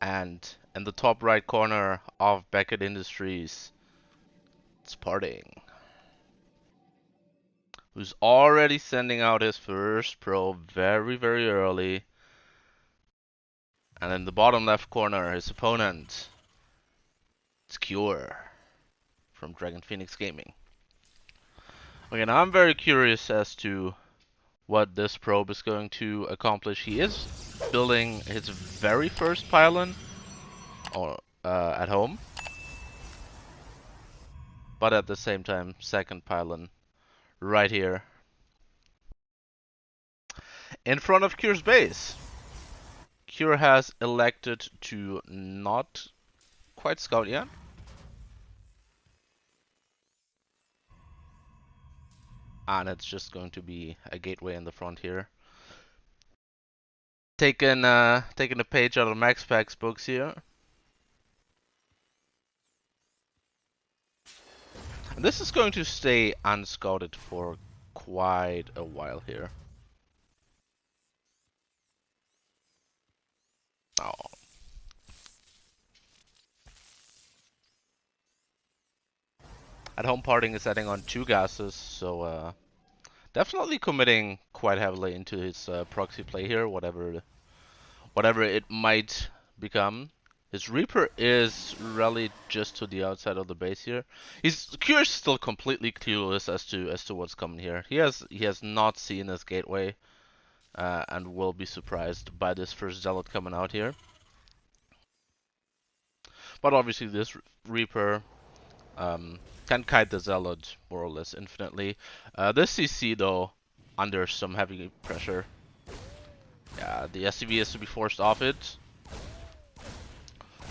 And in the top right corner of Beckett Industries, it's Parting, who's already sending out his first probe very, very early. And in the bottom left corner, his opponent, it's Cure from Dragon Phoenix Gaming. Okay, now I'm very curious as to what this probe is going to accomplish. He is building his very first pylon or at home, but at the same time, second pylon right here in front of Cure's base. Cure has elected to not quite scout yet. And it's just going to be a gateway in the front here. Taking a page out of Max Pack's books here. And this is going to stay unscouted for quite a while here. Oh. At home, Parting is adding on 2 gases, so definitely committing quite heavily into his proxy play here, whatever it might become. His Reaper is rallied just to the outside of the base here. Curious, still completely clueless as to what's coming here. He has not seen this gateway, and will be surprised by this first Zealot coming out here. But obviously, this Reaper can kite the Zealot more or less infinitely. This CC though, under some heavy pressure. Yeah, the SCV has to be forced off it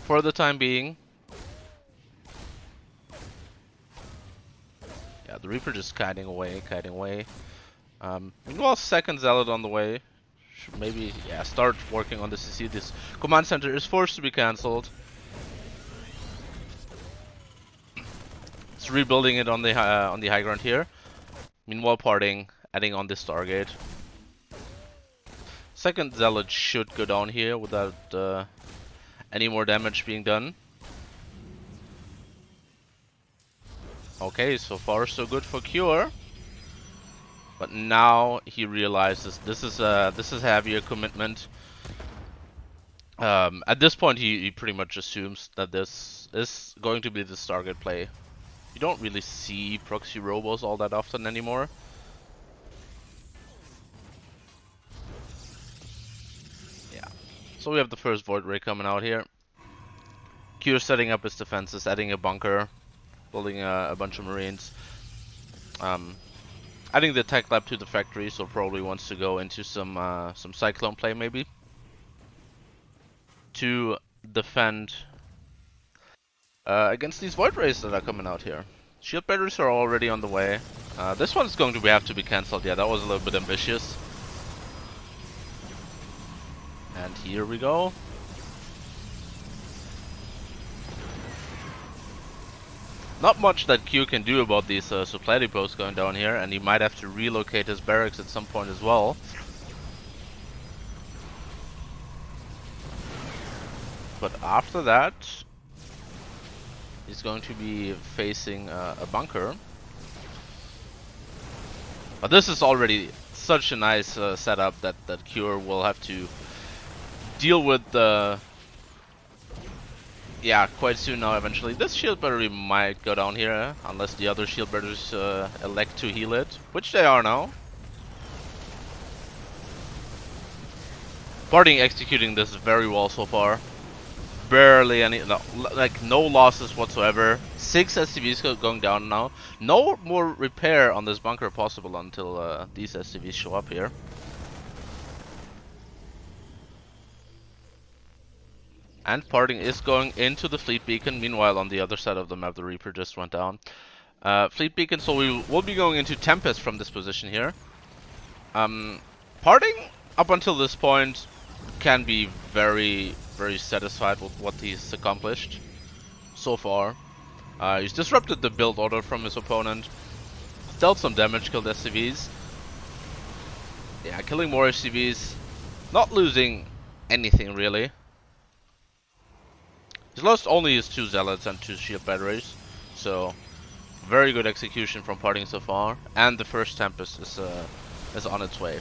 for the time being. Yeah, the Reaper just kiting away. Meanwhile, second Zealot on the way. Should maybe, yeah, start working on the CC. This command center is forced to be cancelled. It's rebuilding it on the high ground here. Meanwhile, Parting, adding on this Stargate. Second Zealot should go down here without any more damage being done. Okay, so far so good for Cure. But now he realizes this is heavier commitment. At this point, he pretty much assumes that this is going to be the Stargate play. You don't really see proxy robos all that often anymore. Yeah. So we have the first Void Ray coming out here. Cure setting up his defenses, adding a bunker, building a bunch of Marines. Adding the tech lab to the factory, so probably wants to go into some Cyclone play maybe to defend against these Void Rays that are coming out here. Shield Bearers are already on the way. This one's going to have to be cancelled. Yeah, that was a little bit ambitious. And here we go. Not much that Q can do about these supply depots going down here, and he might have to relocate his barracks at some point as well. But after that, he's going to be facing a bunker. But this is already such a nice setup that Cure will have to deal with yeah, quite soon now eventually. This shield battery might go down here, unless the other shield batteries elect to heal it, which they are now. Parting executing this very well so far. Barely any, no losses whatsoever. 6 SCVs going down now. No more repair on this bunker possible until these SCVs show up here. And Parting is going into the Fleet Beacon. Meanwhile, on the other side of the map, the Reaper just went down. Fleet Beacon, so we will be going into Tempest from this position here. Parting, up until this point, can be very, very satisfied with what he's accomplished so far. He's disrupted the build order from his opponent, dealt some damage, killed SCVs. Yeah, killing more SCVs, not losing anything really. He's lost only his 2 zealots and 2 shield batteries, so very good execution from parting so far. And the first tempest is on its way.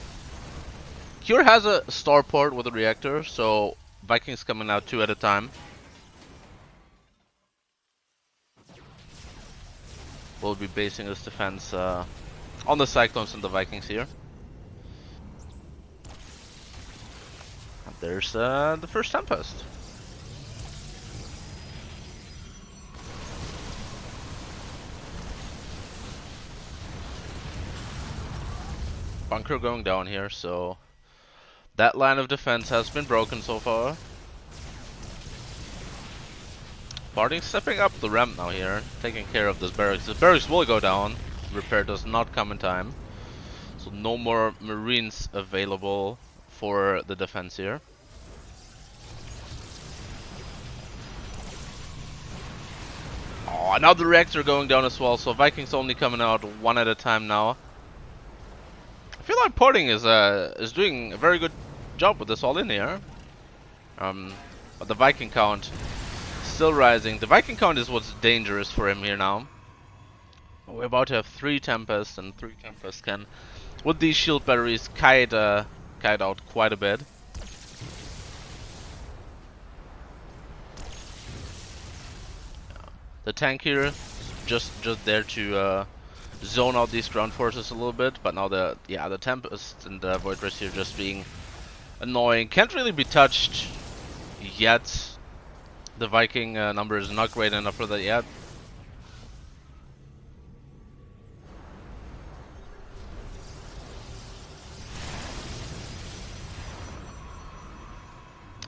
Cure has a starport with a reactor, so Vikings coming out 2 at a time. Will be basing his defense on the Cyclones and the Vikings here. And there's the first tempest. Bunker going down here, so that line of defense has been broken so far. Parting stepping up the ramp now here, taking care of this barracks. The barracks will go down. Repair does not come in time. So no more Marines available for the defense here. Oh, another reactor going down as well, so Vikings only coming out 1 at a time now. I feel like Porting is doing a very good job with this all in here. But the Viking count still rising. The Viking count is what's dangerous for him here now. We're about to have 3 Tempests, and 3 Tempests can, with these shield batteries, kite out quite a bit. The tank here, just there to zone out these ground forces a little bit, but now the Tempest and the Void Race here just being annoying. Can't really be touched yet. The Viking number is not great enough for that yet.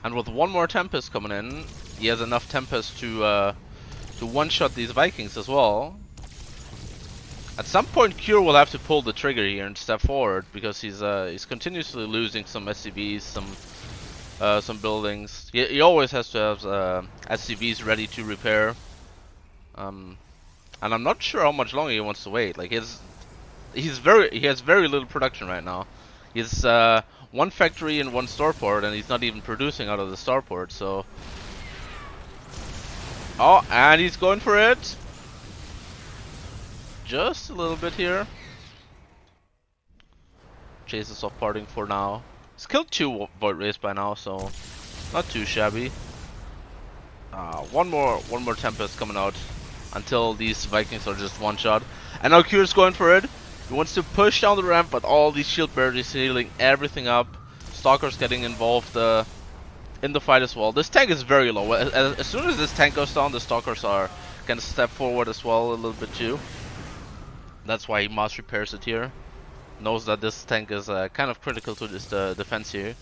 And with 1 more Tempest coming in, he has enough Tempest to one-shot these Vikings as well. At some point, Cure will have to pull the trigger here and step forward, because he's continuously losing some SCVs, some buildings. He always has to have SCVs ready to repair. And I'm not sure how much longer he wants to wait. Like he has very little production right now. He has 1 factory and 1 starport, and he's not even producing out of the starport. So, oh, and he's going for it. Just a little bit here. Chases off Parting for now. He's killed 2 Void Rays by now, so not too shabby. One more Tempest coming out until these Vikings are just 1-shot. And now Cure's going for it. He wants to push down the ramp, but all these shield barriers healing everything up. Stalker's getting involved in the fight as well. This tank is very low. As soon as this tank goes down, the Stalkers can step forward as well a little bit too. That's why he mass repairs it here. Knows that this tank is kind of critical to this defense here.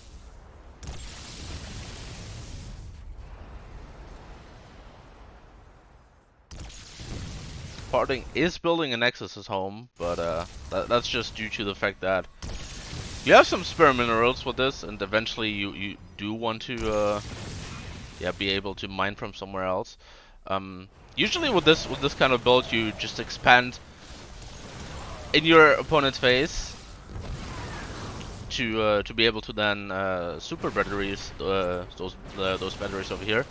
Parting is building a Nexus at home, but that's just due to the fact that you have some spare minerals with this, and eventually you do want to be able to mine from somewhere else. Usually with this kind of build, you just expand in your opponent's face to be able to then super batteries those batteries over here.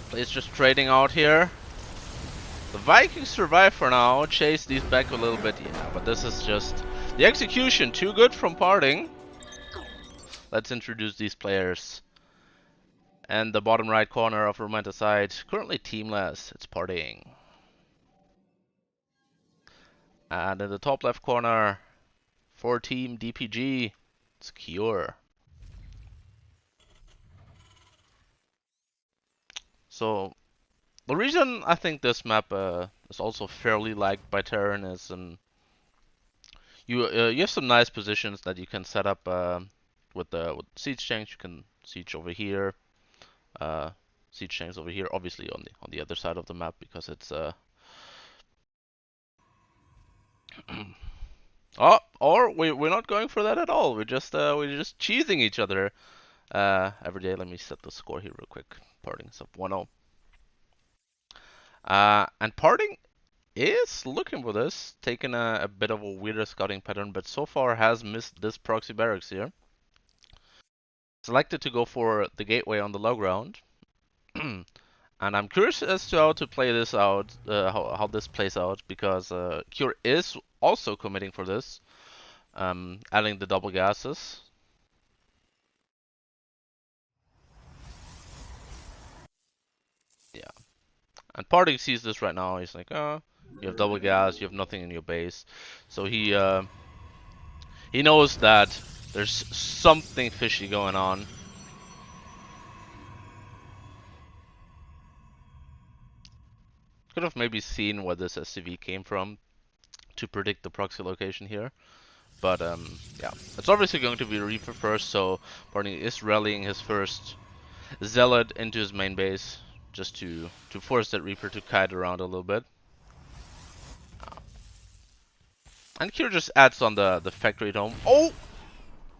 Play's just trading out here. The Vikings survive for now. Chase these back a little bit, yeah, but this is just the execution too good from Parting. Let's introduce these players. And the bottom right corner of Romanticide, currently teamless. It's Parting. And in the top left corner, for Team DPG, it's Cure. So, the reason I think this map is also fairly liked by Terran is you have some nice positions that you can set up with siege tanks. You can siege over here, siege tanks over here, obviously on the other side of the map because it's oh, or we're not going for that at all. We're just cheesing each other every day. Let me set the score here real quick. Parting's up 1-0. And Parting is looking for this, taking a bit of a weirder scouting pattern, but so far has missed this proxy barracks here. Selected to go for the gateway on the low ground. And I'm curious as to how to play this out, how this plays out, because Cure is also committing for this, adding the double gases. Yeah, and Parting sees this right now. He's like, oh, you have double gas, you have nothing in your base, so he knows that there's something fishy going on. Could have maybe seen where this SCV came from to predict the proxy location here. But yeah, it's obviously going to be Reaper first, so Parting is rallying his first Zealot into his main base just to force that Reaper to kite around a little bit. And Cure just adds on the factory dome. Oh!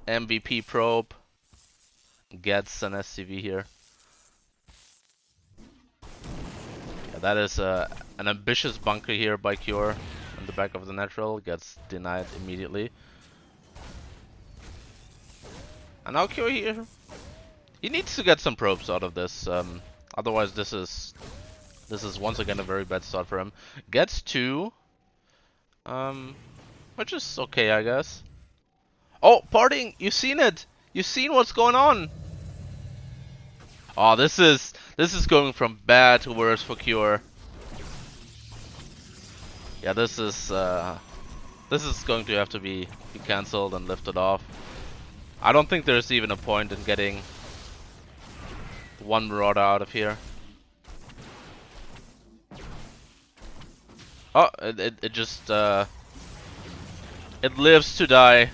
MVP probe gets an SCV here. Yeah, that is an ambitious bunker here by Cure on the back of the natural. Gets denied immediately. And now Cure here. He needs to get some probes out of this. Otherwise, this is once again a very bad start for him. Gets two. Which is okay, I guess. Oh, Parting, you've seen it. You've seen what's going on. Oh, this is going from bad to worse for Cure. Yeah, this is going to have to be cancelled and lifted off. I don't think there's even a point in getting one Marauder out of here. Oh, it just it lives to die.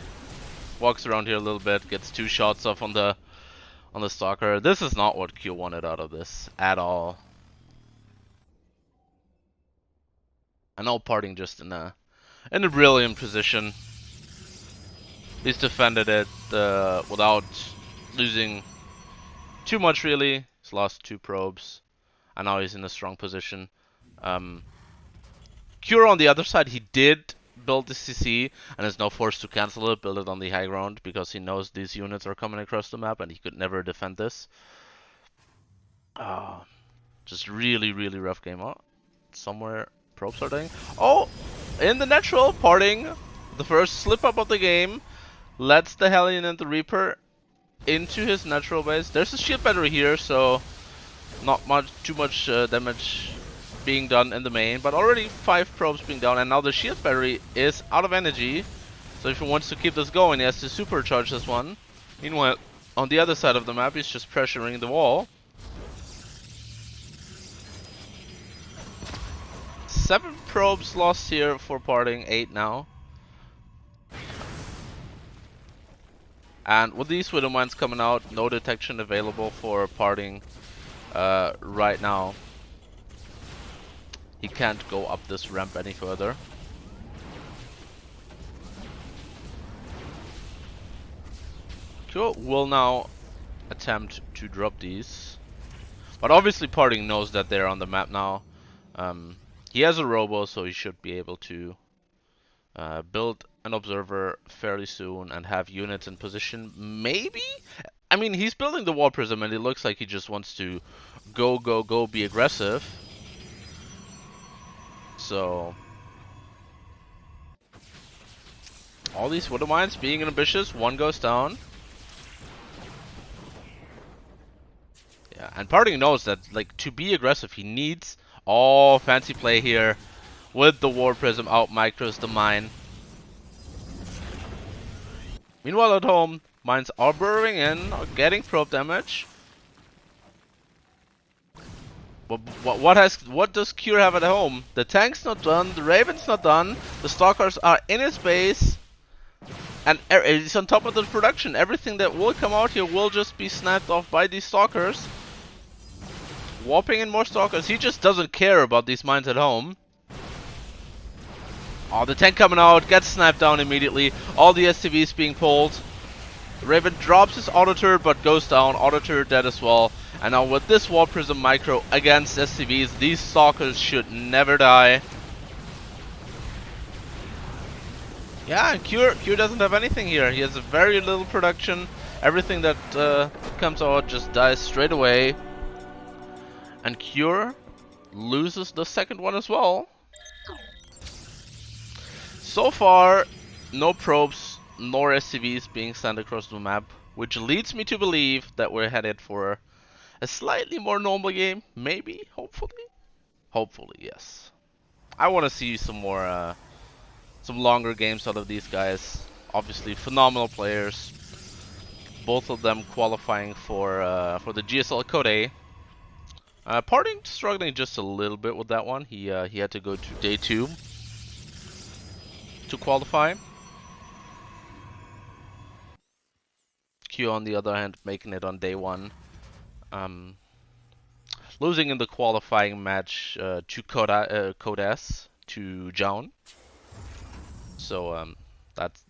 Walks around here a little bit, gets two shots off on the Stalker. This is not what Q wanted out of this at all. And now Parting just in a brilliant position. He's defended it without losing too much really. He's lost two probes, and now he's in a strong position. Cure on the other side, he did build the CC and is now forced to cancel it, build it on the high ground because he knows these units are coming across the map and he could never defend this. Just really rough game. Oh, somewhere probes are dying. Oh, in the natural, Parting, the first slip up of the game, lets the Hellion and the Reaper into his natural base. There's a shield battery here, so not too much damage being done in the main, but already 5 probes being down, and now the shield battery is out of energy. So if he wants to keep this going, he has to supercharge this one. Meanwhile, on the other side of the map, he's just pressuring the wall. 7 probes lost here for Parting, 8 now. And with these Widow Mines coming out, no detection available for Parting right now. He can't go up this ramp any further. Cool. Will now attempt to drop these. But obviously Parting knows that they're on the map now. He has a robo, so he should be able to build an observer fairly soon and have units in position. Maybe? I mean, he's building the wall prism and it looks like he just wants to go, be aggressive. So all these Widow Mines being ambitious, one goes down. Yeah, and Parting knows that, like, to be aggressive, he needs all fancy play here with the War Prism out micros the mine. Meanwhile at home, mines are burrowing in, are getting probe damage. But what does Cure have at home? The tank's not done, the Raven's not done, the Stalkers are in his base, and he's on top of the production. Everything that will come out here will just be sniped off by these Stalkers. Warping in more Stalkers. He just doesn't care about these mines at home. Oh, the tank coming out, gets sniped down immediately. All the SCVs being pulled. Raven drops his auto turret but goes down. Auto turret dead as well. And now with this Wall Prism micro against SCVs, these Stalkers should never die. Yeah, Cure doesn't have anything here. He has very little production. Everything that comes out just dies straight away. And Cure loses the second one as well. So far, no probes nor SCVs being sent across the map, which leads me to believe that we're headed for a slightly more normal game. Maybe, hopefully. Hopefully, yes. I want to see some more, some longer games out of these guys. Obviously, phenomenal players. Both of them qualifying for the GSL Code A. Parting struggling just a little bit with that one. He had to go to day 2 to qualify. Q on the other hand making it on day 1. Losing in the qualifying match to Code S to Zoun. So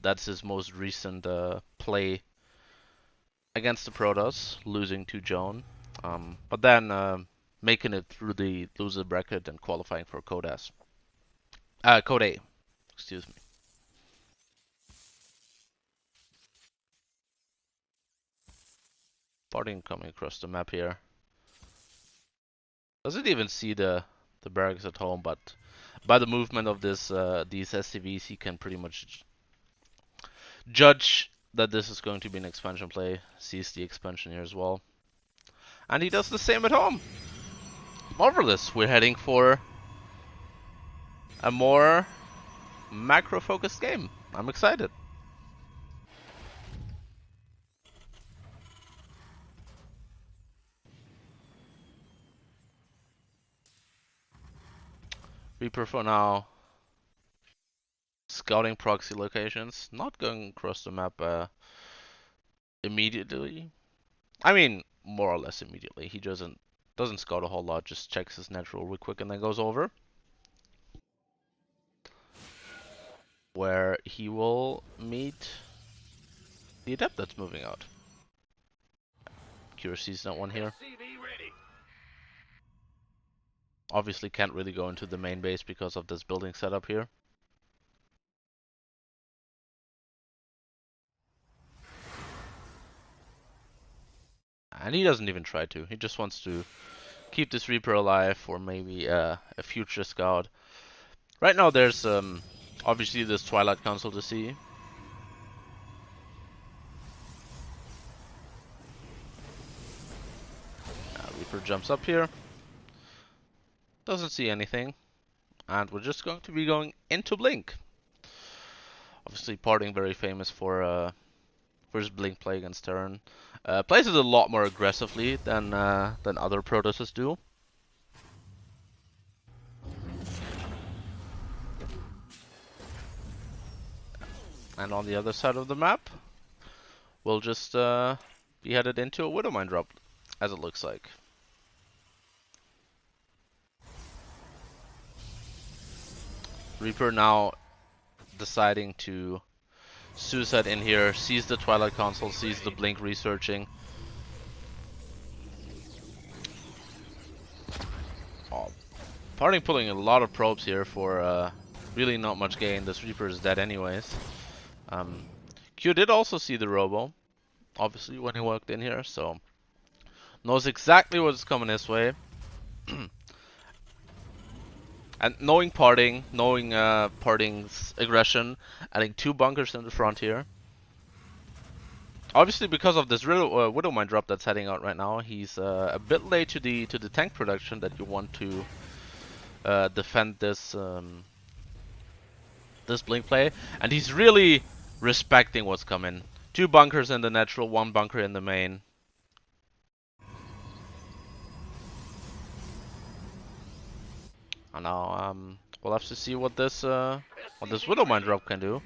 that's his most recent play against the Protoss, losing to Zoun. But then making it through the loser bracket and qualifying for Code S. Code A, excuse me. Parting coming across the map here. Doesn't even see the barracks at home, but by the movement of this these SCVs, he can pretty much judge that this is going to be an expansion play. Sees the expansion here as well, and he does the same at home. Marvelous. We're heading for a more macro-focused game. I'm excited. Reaper for now. Scouting proxy locations. Not going across the map immediately. I mean, more or less immediately. He doesn't scout a whole lot. Just checks his natural real quick and then goes over. Where he will meet the adept that's moving out. Cure sees that one here. Obviously can't really go into the main base because of this building setup here. And he doesn't even try to. He just wants to keep this Reaper alive for maybe a future scout. Right now there's obviously this Twilight Council to see. Reaper jumps up here. Doesn't see anything. And we're just going to be going into Blink. Obviously Parting very famous for his Blink play against Terran. Plays it a lot more aggressively than other Protosses do. And on the other side of the map, we'll just be headed into a Widow Mine drop, as it looks like. Reaper now deciding to suicide in here, sees the Twilight Console, sees the Blink researching. Oh, Parting pulling a lot of probes here for really not much gain. This Reaper is dead anyways. Q did also see the Robo, obviously, when he walked in here, so knows exactly what's coming his way. And knowing Parting, knowing Parting's aggression, adding 2 bunkers in the front here. Obviously, because of this Widow Mine drop that's heading out right now, he's a bit late to the tank production that you want to defend this this Blink play, and he's really respecting what's coming. 2 bunkers in the natural, 1 bunker in the main. And now we'll have to see what this Widow Mine drop can do.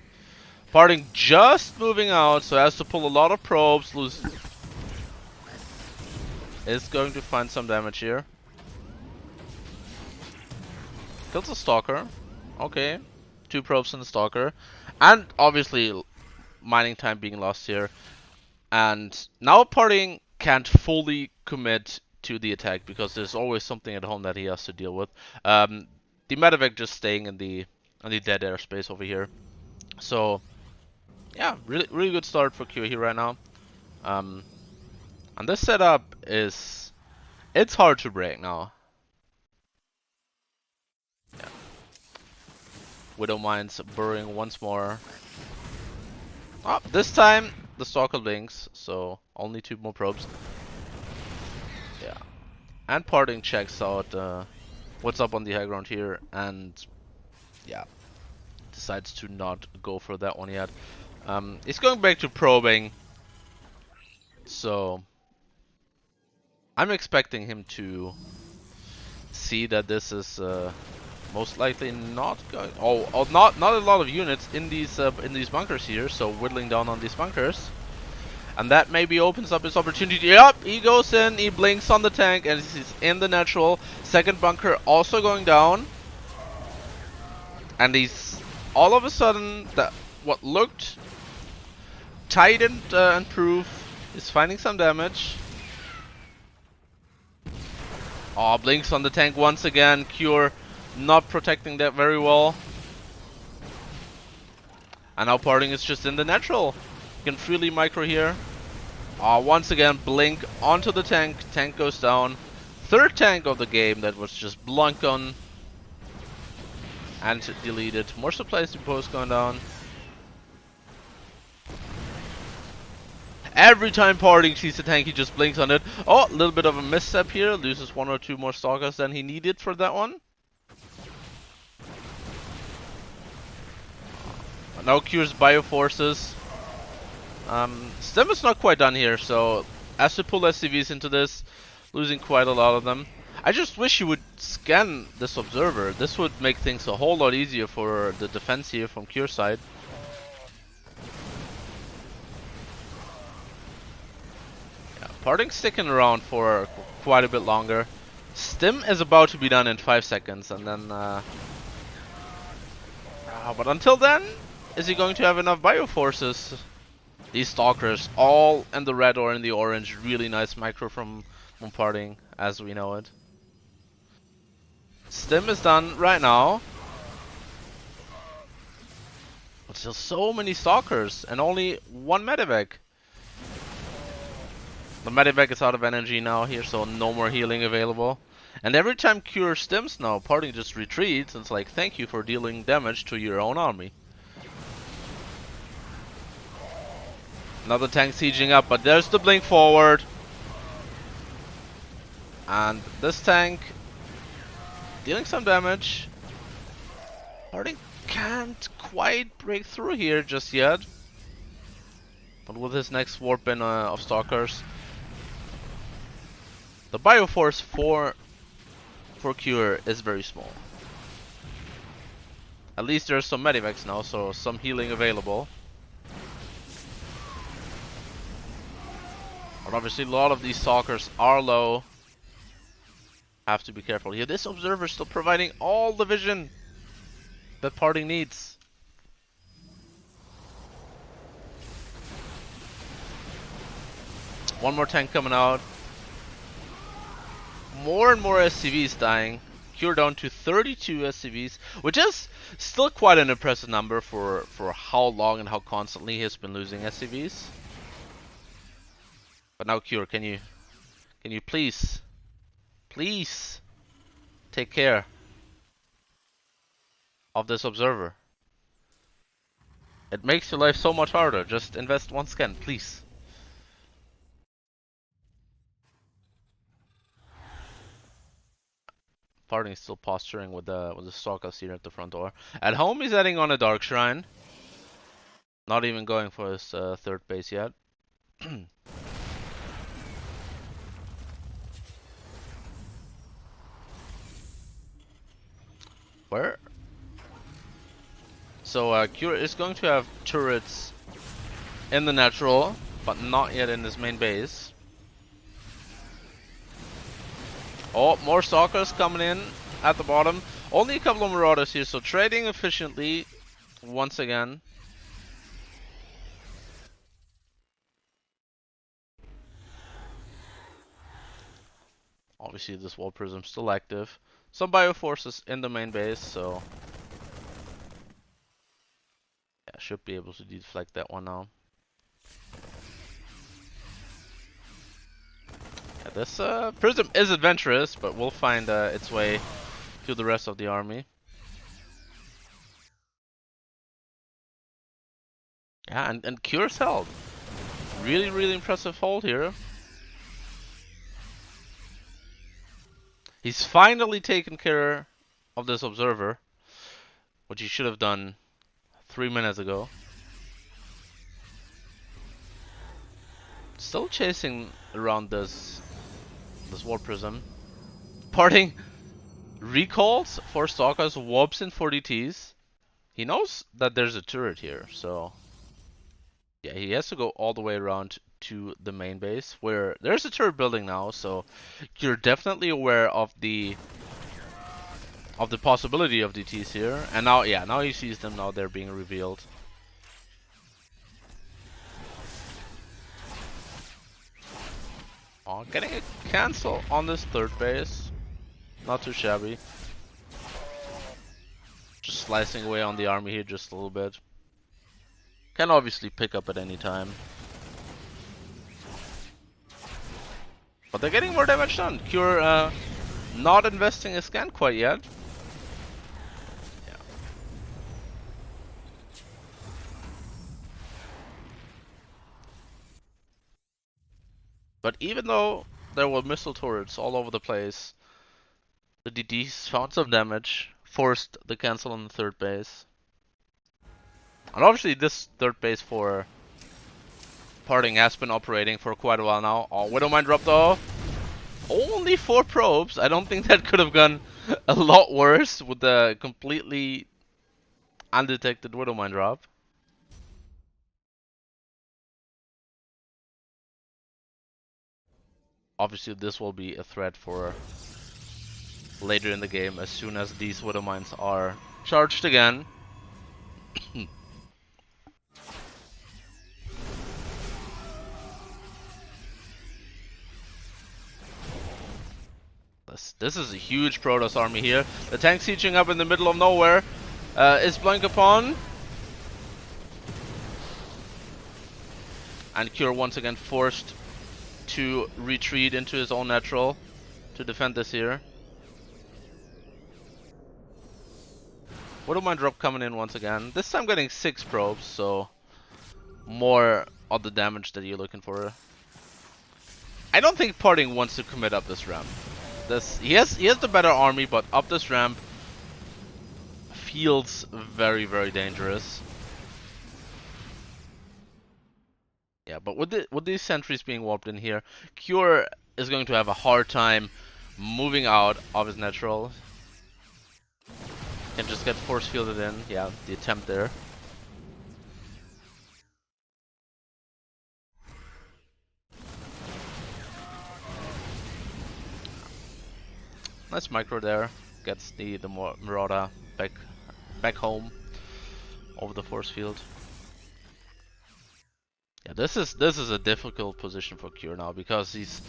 Parting just moving out, so has to pull a lot of probes. Is going to find some damage here. Kills a Stalker. Okay. 2 probes in the Stalker. And obviously mining time being lost here. And now Parting can't fully commit to the attack because there's always something at home that he has to deal with. The medevac just staying in the dead airspace over here. So yeah, really good start for Q here right now. And this setup is... It's hard to break now. Yeah. Widow Mine's burrowing once more. Oh, this time the Stalker blinks, so only 2 more probes. Yeah. And Parting checks out what's up on the high ground here, and yeah, decides to not go for that one yet. He's going back to probing, so I'm expecting him to see that this is most likely not going. Not a lot of units in these bunkers here, so whittling down on these bunkers. And that maybe opens up his opportunity. Yep, he goes in, he blinks on the tank, and he's in the natural. Second bunker also going down. And he's all of a sudden, that what looked tight and proof is finding some damage. Oh, blinks on the tank once again. Cure not protecting that very well. And now Parting is just in the natural. You can freely micro here. Once again, blink onto the tank. Tank goes down. Third tank of the game that was just blunked on and deleted. More supplies depots going down. Every time Parting sees the tank, he just blinks on it. Oh, a little bit of a misstep here. Loses 1 or 2 more stalkers than he needed for that one. Now Cure's Bioforces. Stem is not quite done here, so has to pull SCVs into this, losing quite a lot of them. I just wish you would scan this observer. This would make things a whole lot easier for the defense here from Cure side. Yeah, Parting's sticking around for quite a bit longer. Stim is about to be done in 5 seconds, and then but until then, is he going to have enough Bioforces? These stalkers, all in the red or in the orange, really nice micro from Parting, as we know it. Stim is done right now. But still so many stalkers, and only 1 medevac. The medevac is out of energy now here, so no more healing available. And every time Cure stims now, Parting just retreats, and it's like, thank you for dealing damage to your own army. Another tank sieging up, but there's the blink forward. And this tank dealing some damage. Parting can't quite break through here just yet. But with his next warp in of stalkers, the Bioforce for Cure is very small. At least there's some medivacs now, so some healing available. But obviously a lot of these stalkers are low. Have to be careful here. This observer is still providing all the vision that Parting needs. One more tank coming out. More and more SCVs dying. Cure down to 32 SCVs, which is still quite an impressive number for how long and how constantly he has been losing SCVs. But now Cure, can you please take care of this observer? It makes your life so much harder. Just invest 1 scan, please. Parting is still posturing with the stalkers here at the front door. At home, he's adding on a Dark Shrine. Not even going for his 3rd base yet. Where? So Cure is going to have turrets in the natural, but not yet in his main base. Oh, more stalkers coming in at the bottom. Only a couple of marauders here, so trading efficiently once again. Obviously this wall prism still active. Some bioforces in the main base, so yeah, should be able to deflect that one now. This prism is adventurous, but will find its way to the rest of the army. Yeah, and Cure's held. Really, really impressive hold here. He's finally taken care of this observer, which he should have done 3 minutes ago. Still chasing around this war prism. Parting recalls for stalkers, warps in 40Ts. He knows that there's a turret here, so yeah, he has to go all the way around to the main base where there's a turret building now, so you're definitely aware of the possibility of DTs here. And now, yeah, now he sees them, now they're being revealed. Oh, getting a cancel on this third base. Not too shabby. Just slicing away on the army here just a little bit. Can obviously pick up at any time. But they're getting more damage done. Cure not investing a scan quite yet. Yeah. But even though there were missile turrets all over the place, the DDs found some damage, forced the cancel on the third base. And obviously this third base for Parting has been operating for quite a while now. Oh, Widowmine drop though. Only 4 probes. I don't think that could have gone a lot worse with the completely undetected Widowmine drop. Obviously this will be a threat for later in the game as soon as these Widowmines are charged again. This is a huge Protoss army here. The tank sieging up in the middle of nowhere is blank upon. And Cure once again forced to retreat into his own natural to defend this here. Widowmine drop coming in once again. This time getting 6 probes, so more of the damage that you're looking for. I don't think Parting wants to commit up this ramp. He has the better army, but up this ramp feels very, very dangerous. Yeah, but with these sentries being warped in here, Cure is going to have a hard time moving out of his natural. Can just get force fielded in. Yeah, the attempt there. Nice micro there. Gets the Marauder back home over the force field. Yeah, this is a difficult position for Cure now because he's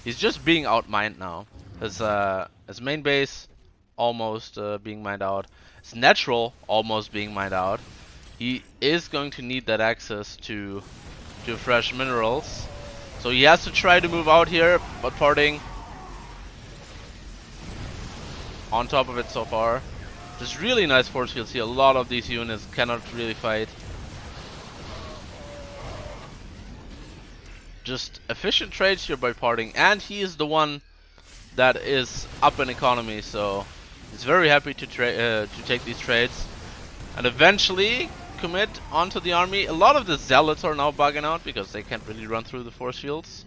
just being outmined now. His main base almost being mined out. His natural almost being mined out. He is going to need that access to fresh minerals, so he has to try to move out here. But Parting on top of it so far. There's really nice force fields here. A lot of these units cannot really fight. Just efficient trades here by Parting, and he is the one that is up in economy, so he's very happy to take these trades and eventually commit onto the army. A lot of the zealots are now bugging out because they can't really run through the force fields.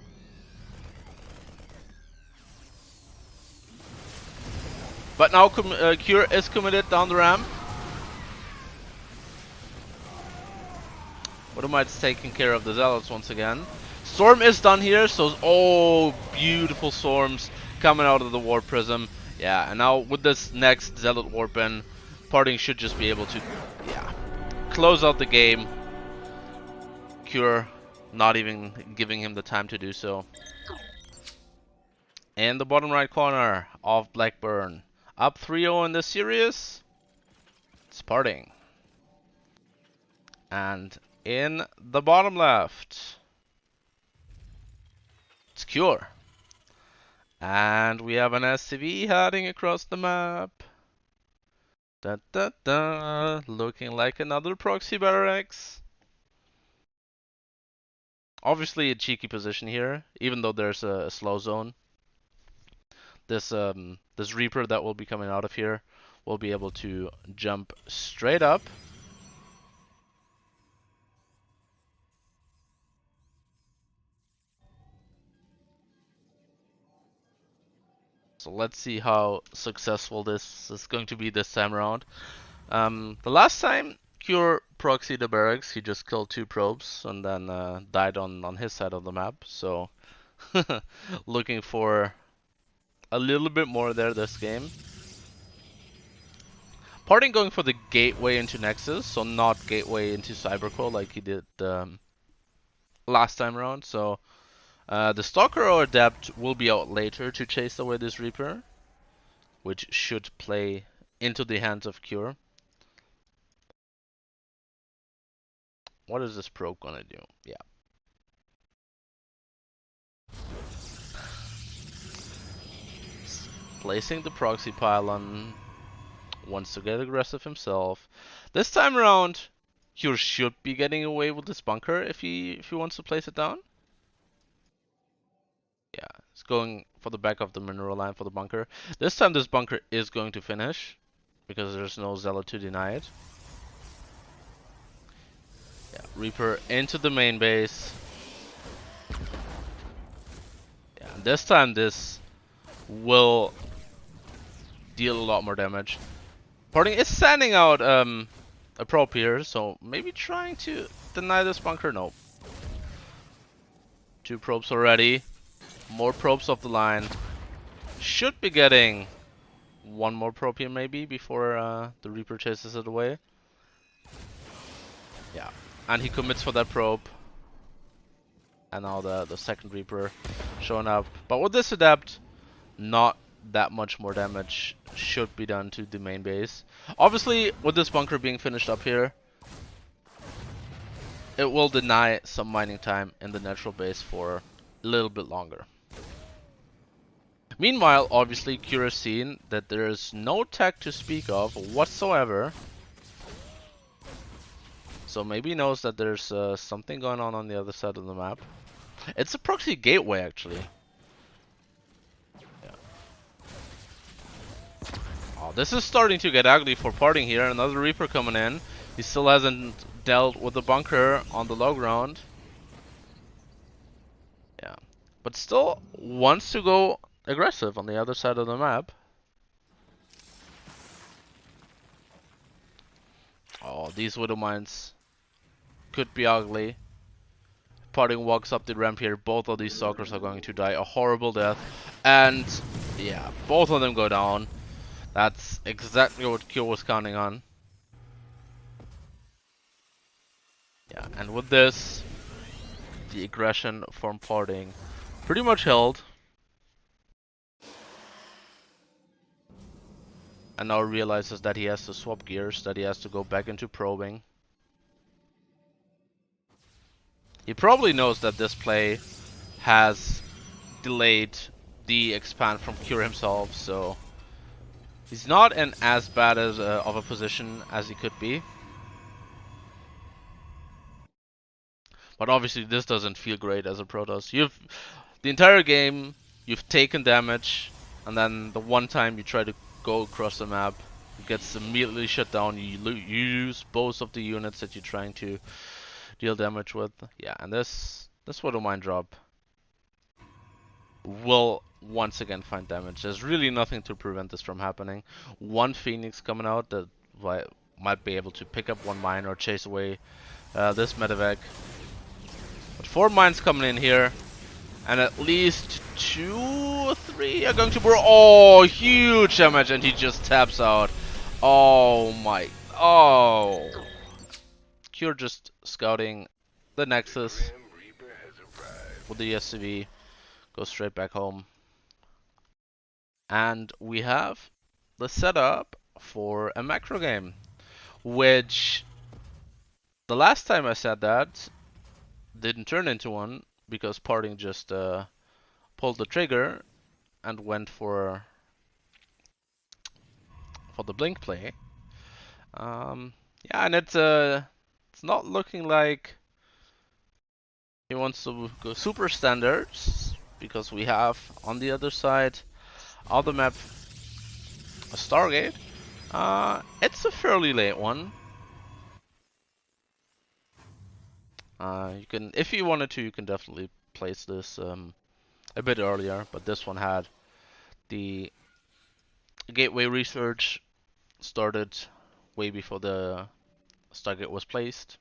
But now Cure is committed down the ramp. Widowmite's taking care of the zealots once again. Storm is done here, so oh, beautiful storms coming out of the warp prism. Yeah, and now with this next zealot warp in, Parting should just be able to, yeah, close out the game. Cure not even giving him the time to do so. In the bottom right corner of Blackburn, up 3-0 in this series, it's Parting. And in the bottom left, it's Cure. And we have an SCV heading across the map. Da da da, looking like another proxy barracks. Obviously a cheeky position here, even though there's a slow zone. This Reaper that will be coming out of here will be able to jump straight up. So let's see how successful this is going to be this time around. The last time Cure proxied the barracks, he just killed 2 probes and then died on his side of the map. So looking for a little bit more there this game. Parting going for the gateway into Nexus, so not gateway into Cybercore like he did last time around. So the Stalker or Adept will be out later to chase away this Reaper, which should play into the hands of Cure. What is this probe gonna do? Yeah. Placing the proxy pylon, wants to get aggressive himself. This time around, Cure should be getting away with this bunker if he wants to place it down. Yeah, it's going for the back of the mineral line for the bunker. This time this bunker is going to finish because there's no Zealot to deny it. Yeah, Reaper into the main base. Yeah, and this time this will deal a lot more damage. Parting is sending out a probe here, so maybe trying to deny this bunker. No. 2 probes already. More probes off the line. Should be getting 1 more probe here maybe before the Reaper chases it away. Yeah, and he commits for that probe. And now the second Reaper showing up. But with this Adept, not that much more damage should be done to the main base. Obviously, with this bunker being finished up here, it will deny some mining time in the natural base for a little bit longer. Meanwhile, obviously, Cure has seen that there is no tech to speak of whatsoever. So maybe he knows that there's something going on the other side of the map. It's a proxy gateway, actually. Yeah. Oh, this is starting to get ugly for Parting here. Another Reaper coming in. He still hasn't dealt with the bunker on the low ground. Yeah. But still wants to go aggressive on the other side of the map. Oh, these Widow Mines could be ugly. Parting walks up the ramp here. Both of these Stalkers are going to die a horrible death. And yeah, both of them go down. That's exactly what Cure was counting on. Yeah, and with this, the aggression from Parting pretty much held. And now realizes that he has to swap gears, that he has to go back into probing. He probably knows that this play has delayed the expand from Cure himself, so he's not in as bad as of a position as he could be. But obviously this doesn't feel great as a Protoss. The entire game, you've taken damage, and then the one time you try to go across the map, it gets immediately shut down. You lose both of the units that you're trying to deal damage with. Yeah, and this Widow Mine drop will once again find damage. There's really nothing to prevent this from happening. One Phoenix coming out that might be able to pick up 1 mine or chase away this medevac. But 4 mines coming in here, and at least 2 or 3 are going to burn. Oh, huge damage, and he just taps out. Oh my, oh. Cure just scouting the Nexus with the SCV, goes straight back home. And we have the setup for a macro game, which the last time I said that didn't turn into one because Parting just pulled the trigger and went for the blink play. Yeah, and it's not looking like he wants to go super standards, because we have on the other side of the map a Stargate. It's a fairly late one. You can, if you wanted to, you can definitely place this a bit earlier, but this one had the gateway research started way before the Stargate was placed.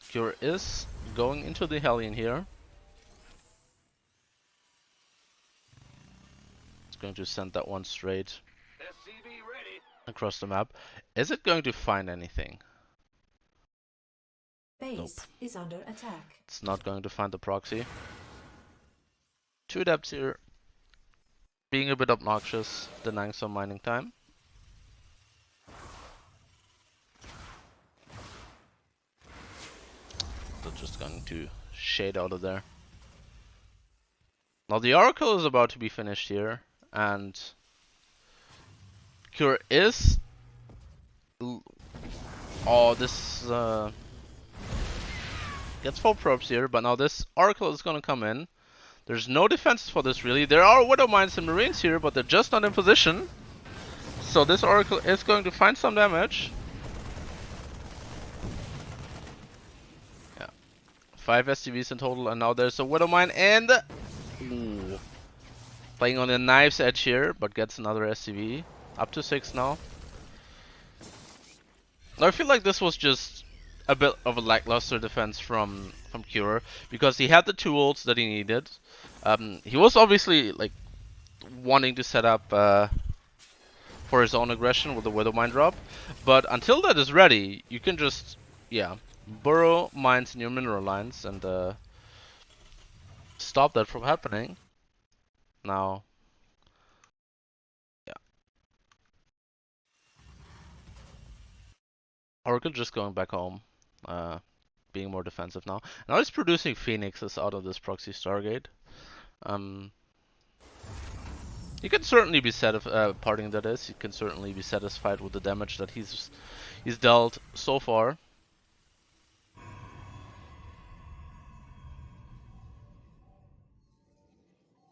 Cure is going into the Hellion here. It's going to send that one straight across the map. Is it going to find anything? Base Nope. is under attack. It's not going to find the proxy. Two adepts here, being a bit obnoxious, denying some mining time. They're just going to shade out of there. Now the Oracle is about to be finished here, and Cure is... Oh, this gets full probes here, but now this Oracle is gonna come in. There's no defense for this really. There are Widow Mines and Marines here, but they're just not in position. So this Oracle is going to find some damage. Yeah. 5 SCVs in total, and now there's a Widow Mine and... Ooh. Playing on the knife's edge here, but gets another SCV. Up to 6 now. Now I feel like this was just a bit of a lackluster defense from Cure, because he had the tools that he needed. He was obviously like wanting to set up for his own aggression with the Widow Mine drop, but until that is ready, you can just burrow mines in your mineral lines and stop that from happening. Now, yeah, Oracle just going back home, being more defensive now. Now he's producing Phoenixes out of this proxy Stargate. You can certainly be parting that is. You can certainly be satisfied with the damage that he's dealt so far.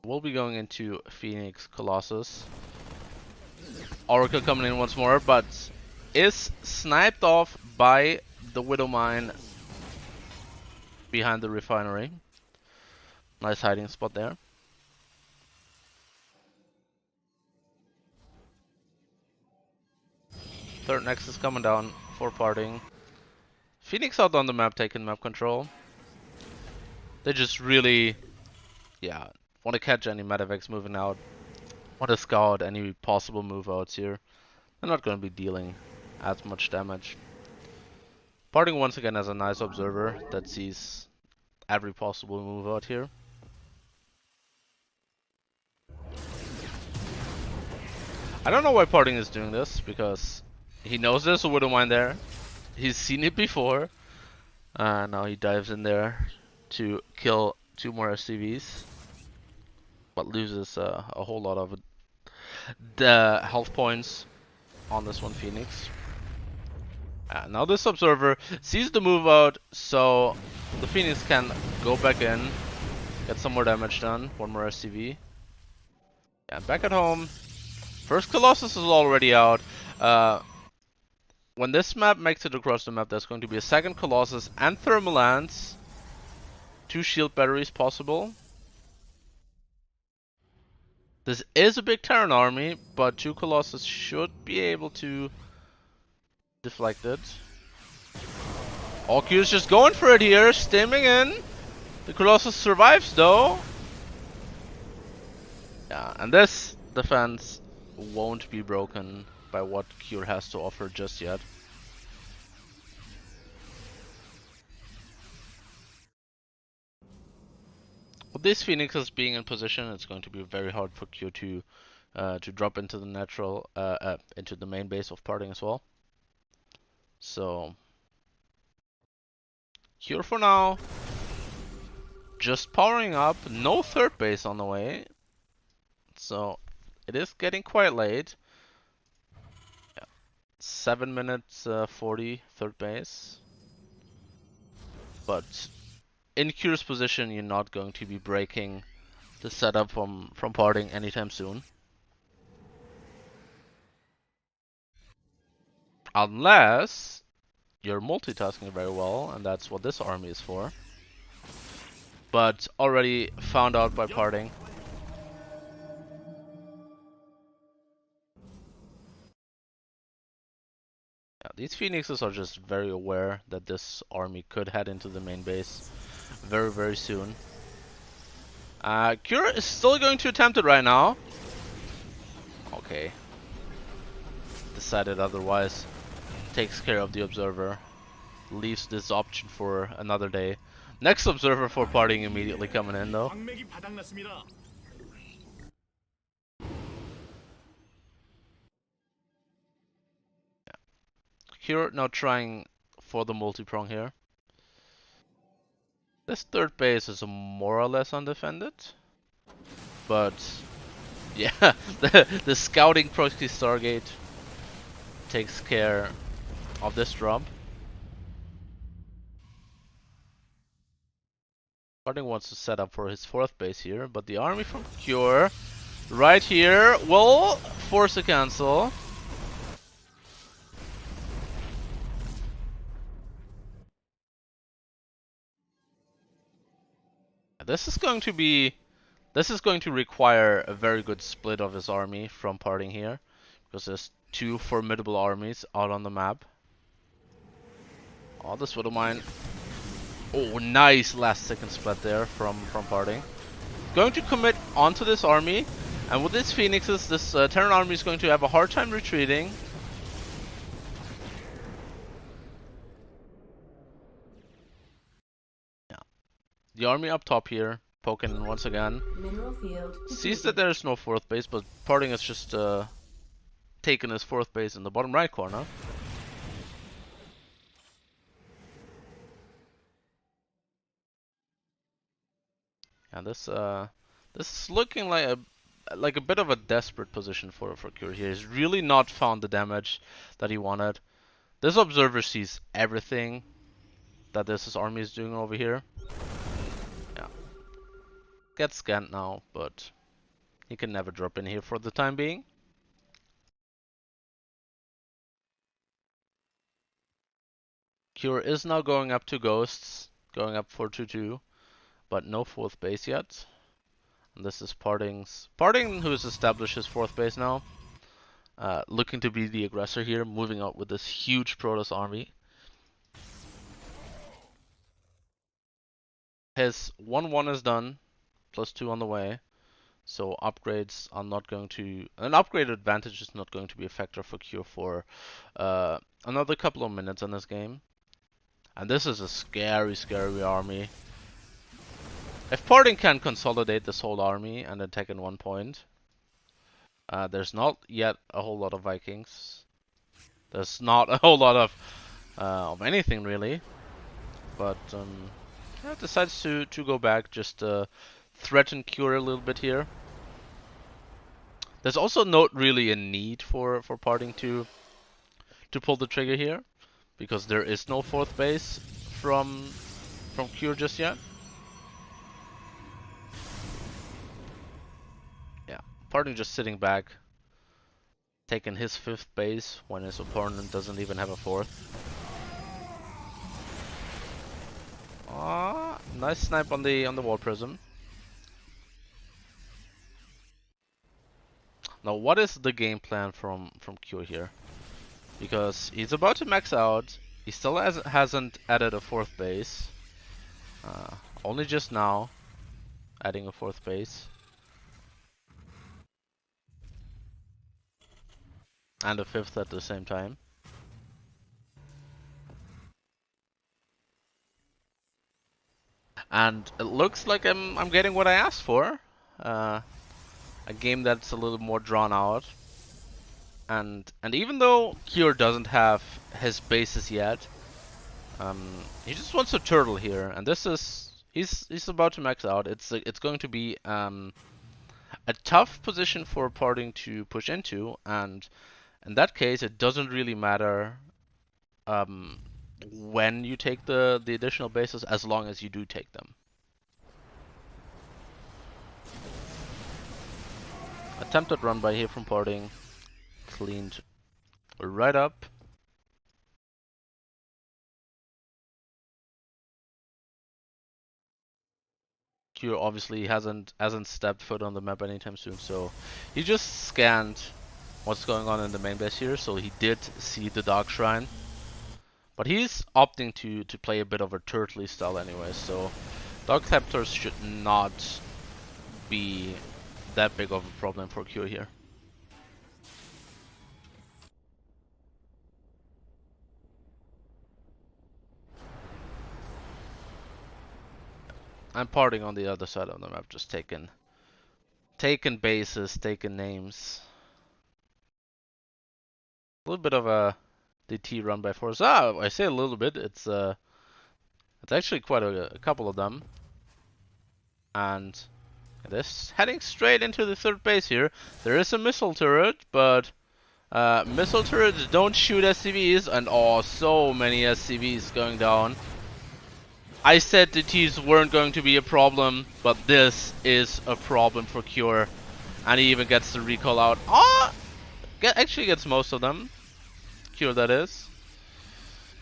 We'll be going into Phoenix Colossus. Oracle coming in once more, but is sniped off by the Widow Mine behind the refinery. Nice hiding spot there. Third Nexus coming down for parting. Phoenix out on the map, taking map control. They just really, want to catch any medevacs moving out. Want to scout any possible move outs here. They're not going to be dealing as much damage. Parting once again as a nice observer that sees every possible move out here. I don't know why Parting is doing this, because he knows there's a Widow Mine there. He's seen it before. Now he dives in there to kill 2 more SCVs, but loses a whole lot of the health points on this one Phoenix. Now this observer sees the move out, so the Phoenix can go back in, get some more damage done. 1 more SCV. Yeah, back at home. First Colossus is already out. When this map makes it across the map, there's going to be a second Colossus and Thermalance. 2 shield batteries possible. This is a big Terran army, but 2 Colossus should be able to deflect it. Cure's just going for it here, stimming in. The Colossus survives though. Yeah, and this defense won't be broken by what Cure has to offer just yet. With these Phoenixes being in position, it's going to be very hard for Cure to drop into the natural, into the main base of Parting as well. So Cure for now, just powering up, no third base on the way. So it is getting quite late. 7 minutes 40 third base. But in Cure's position, you're not going to be breaking the setup from parting anytime soon. Unless you're multitasking very well, and that's what this army is for. But already found out by parting. Yeah, these Phoenixes are just very aware that this army could head into the main base very, very soon. Cure is still going to attempt it right now. Okay. Decided otherwise. Takes care of the observer. Leaves this option for another day. Next observer for parting immediately coming in though. Yeah. Cure now trying for the multi-prong here. This third base is more or less undefended. But yeah, the scouting proxy Stargate takes care of this drop. Parting wants to set up for his fourth base here, but the army from Cure right here will force a cancel. This is going to require a very good split of his army from parting here, because there's two formidable armies out on the map. Oh, this Widow Mine. Oh, nice last second split there from parting. Going to commit onto this army, and with these Phoenixes, this Terran army is going to have a hard time retreating. Yeah, the army up top here, poking in once again. Sees that there's no fourth base, but parting has just taken his fourth base in the bottom right corner. And this is looking like a bit of a desperate position for Cure here. He's really not found the damage that he wanted. This observer sees everything that this army is doing over here. Yeah. Gets scanned now, but he can never drop in here for the time being. Cure is now going up to Ghosts, going up for 2-2, but no fourth base yet. And this is Parting, who's established his fourth base now. Looking to be the aggressor here, moving out with this huge Protoss army. His 1-1 is done, +2 on the way. So upgrades are not going to... An upgrade advantage is not going to be a factor for Cure for another couple of minutes in this game. And this is a scary, scary army. If Parting can consolidate this whole army and attack in 1 point, there's not yet a whole lot of Vikings. There's not a whole lot of anything really. But yeah, decides to go back, just threaten Cure a little bit here. There's also not really a need for Parting to pull the trigger here, because there is no fourth base from Cure just yet. Yeah, Parting just sitting back, taking his fifth base when his opponent doesn't even have a fourth. Ah, nice snipe on the wall prism. Now, what is the game plan from Cure here? Because he's about to max out. He still hasn't added a fourth base. Only just now adding a fourth base. And a fifth at the same time. And it looks like I'm getting what I asked for. A game that's a little more drawn out. And even though Cure doesn't have his bases yet. He just wants to turtle here, and this is he's about to max out. It's going to be a tough position for parting to push into, and in that case, it doesn't really matter when you take the additional bases, as long as you do take them. Attempted run by here from parting, cleaned right up. Q obviously hasn't stepped foot on the map anytime soon, so he just scanned what's going on in the main base here. So he did see the Dark Shrine, but he's opting to play a bit of a turtly style anyway. So Dark Thepters should not be that big of a problem for Q here. I'm parting on the other side of the map, just taking bases, taking names. A little bit of a DT run by force. I say a little bit. It's actually quite a couple of them. And this heading straight into the third base here. There is a missile turret, but missile turrets don't shoot SCVs, and oh, so many SCVs going down. I said the Ts weren't going to be a problem, but this is a problem for Cure. And he even gets the recall out. Actually gets most of them. Cure, that is.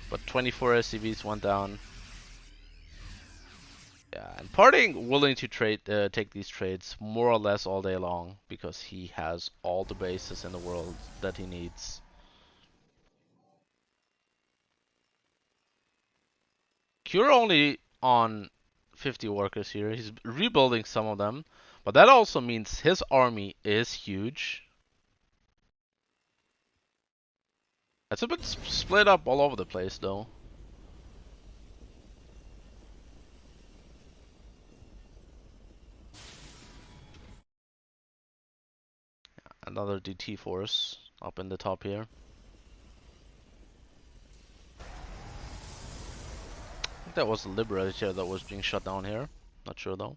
But 24 SCVs went down. Yeah, and Parting willing to take these trades more or less all day long, because he has all the bases in the world that he needs. Cure only on 50 workers here. He's rebuilding some of them, but that also means his army is huge. It's a bit split up all over the place though. Another DT force up in the top here. I think that was the liberator that was being shut down here. Not sure though.